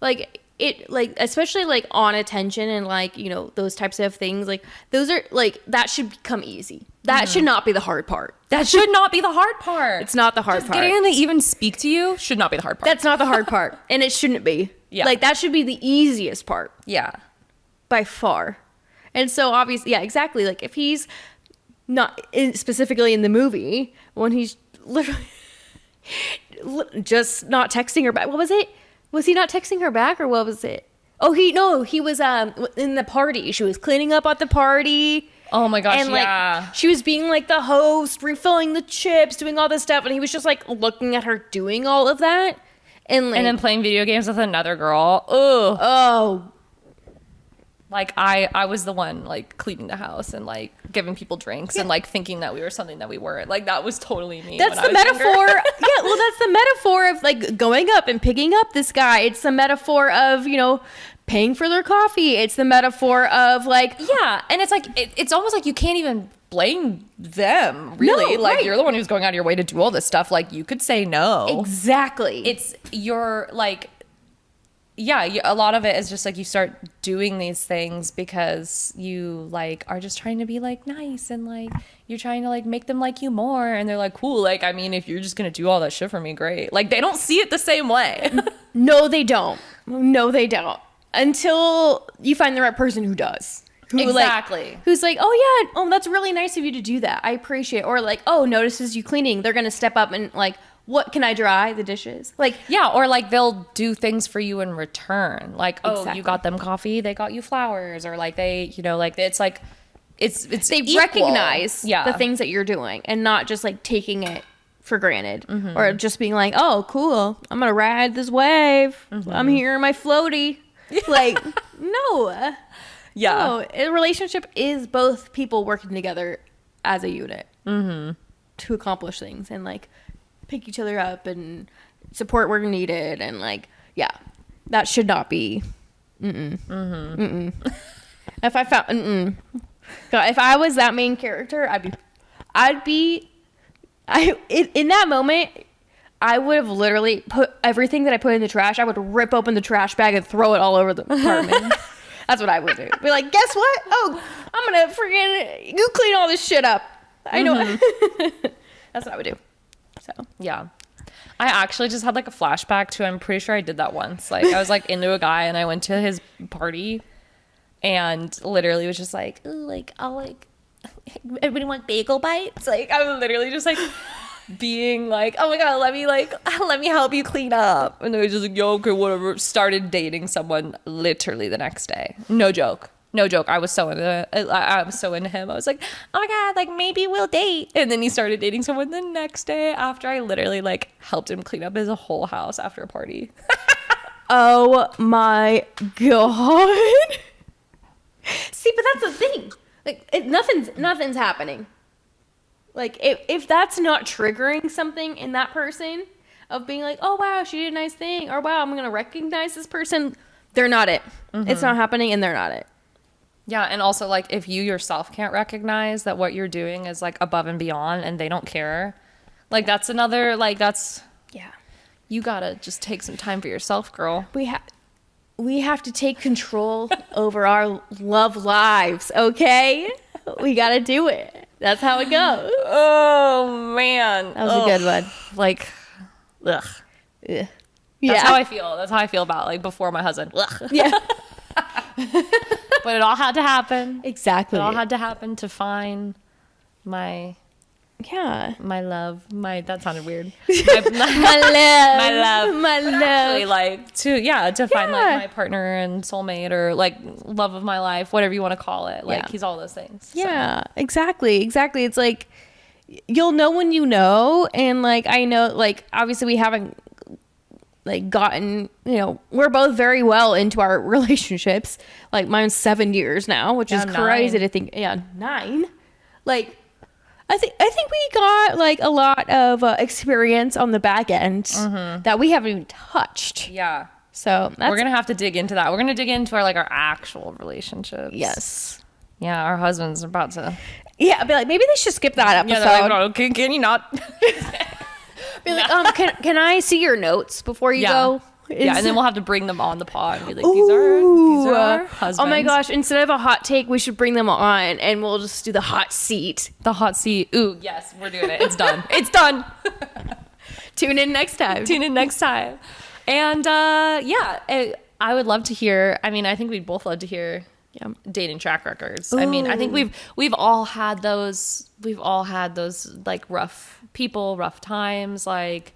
Like it, like especially like on attention and like, you know, those types of things, like those are like, that should become easy. That should not be the hard part. That should not be the hard part. It's not the hard part. Getting them to even speak to you should not be the hard part. That's not the hard part. And it shouldn't be. Yeah. Like that should be the easiest part. Yeah. By far. And so obviously, yeah, exactly. Like if he's not specifically in the movie, when he's literally just not texting her back. What was it? Was he not texting her back, or what was it? Oh, he was in the party. She was cleaning up at the party. Oh my gosh, and like she was being like the host, refilling the chips, doing all this stuff, and he was just like looking at her doing all of that. And like, then playing video games with another girl. Ugh. Oh. Like I was the one like cleaning the house and like giving people drinks and like thinking that we were something that we weren't. Like that was totally me. That's the metaphor. Yeah, well, that's the metaphor of like going up and picking up this guy. It's the metaphor of, you know, paying for their coffee. It's the metaphor of like, yeah, and it's like it's almost like you can't even blame them, really. No, like right. You're the one who's going out of your way to do all this stuff. Like you could say no. Exactly. It's your like. Yeah, a lot of it is just like you start doing these things because you like are just trying to be like nice, and like you're trying to like make them like you more, and they're like, cool, like I mean, if you're just gonna do all that shit for me, great. Like they don't see it the same way. No, they don't. Until you find the right person who does. Exactly. Who's like, oh yeah, oh that's really nice of you to do that. I appreciate it. Or like, oh, notices you cleaning. They're gonna step up and like, what, can I dry the dishes? Like, yeah, or like they'll do things for you in return. Like, oh, exactly. You got them coffee, they got you flowers, or like they, you know, like it's like it's they equal. recognize the things that you're doing and not just like taking it for granted, or just being like, oh, cool, I'm gonna ride this wave. I'm here in my floaty. Like, no. Yeah. No, a relationship is both people working together as a unit to accomplish things and like pick each other up and support where needed. And like, yeah, that should not be. If I found, God, if I was that main character, in that moment, I would have literally put everything that I put in the trash. I would rip open the trash bag and throw it all over the apartment. That's what I would do. Be like, guess what? Oh, I'm gonna freaking you clean all this shit up. I know. That's what I would do. So yeah. I actually just had like a flashback to, I'm pretty sure I did that once. Like I was like into a guy and I went to his party and literally was just like, ooh, like I'll like, everybody want bagel bites? Like I was literally just like being like, oh my God, let me help you clean up. And they were just like, yo, okay, whatever. Started dating someone literally the next day. No joke. I was so into I was so into him. I was like, oh my God, like maybe we'll date. And then he started dating someone the next day after I literally like helped him clean up his whole house after a party. Oh my God. See, but that's the thing. Like nothing's happening. Like if that's not triggering something in that person of being like, oh wow, she did a nice thing, or wow, I'm gonna recognize this person, they're not it. It's not happening and they're not it. Yeah, and also like if you yourself can't recognize that what you're doing is like above and beyond and they don't care, like that's another, like that's, yeah, you gotta just take some time for yourself, girl. We have to take control over our love lives, okay? We gotta do it. That's how it goes. Oh man, that was a good one. Like, ugh. Yeah. That's how I feel. That's how I feel about like before my husband. Ugh. Yeah. But it all had to happen. Exactly. It all had to happen to find my love. That sounded weird. My love. Actually, like to find like my partner and soulmate or like love of my life, whatever you want to call it. Like he's all those things. Yeah, so. Exactly. It's like you'll know when you know, and like I know, like obviously we haven't like gotten, we're both very well into our relationships. Like mine's 7 years now, which is crazy 9. To think. Yeah, 9. Like I think we got like a lot of experience on the back end that we haven't even touched. Yeah. So we're gonna have to dig into that. We're gonna dig into our actual relationships. Yes. Yeah, our husbands are about to. Yeah, I'd be like, maybe they should skip that episode. Yeah, like, can you not? Be like, can I see your notes before you go? Yeah, and then we'll have to bring them on the pod and be like, these are our husbands. Oh my gosh, instead of a hot take, we should bring them on and we'll just do the hot seat. The hot seat. Ooh, yes, we're doing it. It's done. It's done. Tune in next time. And I would love to hear, I think we'd both love to hear dating track records. Ooh. I think we've all had those like rough people, rough times, like,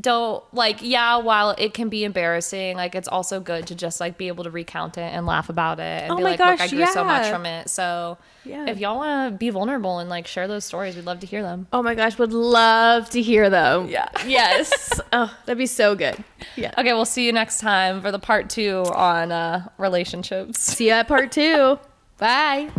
don't like, while it can be embarrassing, like it's also good to just like be able to recount it and laugh about it and be like, look, I grew so much from it. So if y'all want to be vulnerable and like share those stories, we'd love to hear them. Oh my gosh, would love to hear them. Yeah. Yes. Oh, that'd be so good. Yeah. Okay, we'll see you next time for the part 2 on relationships. See you at part 2. Bye.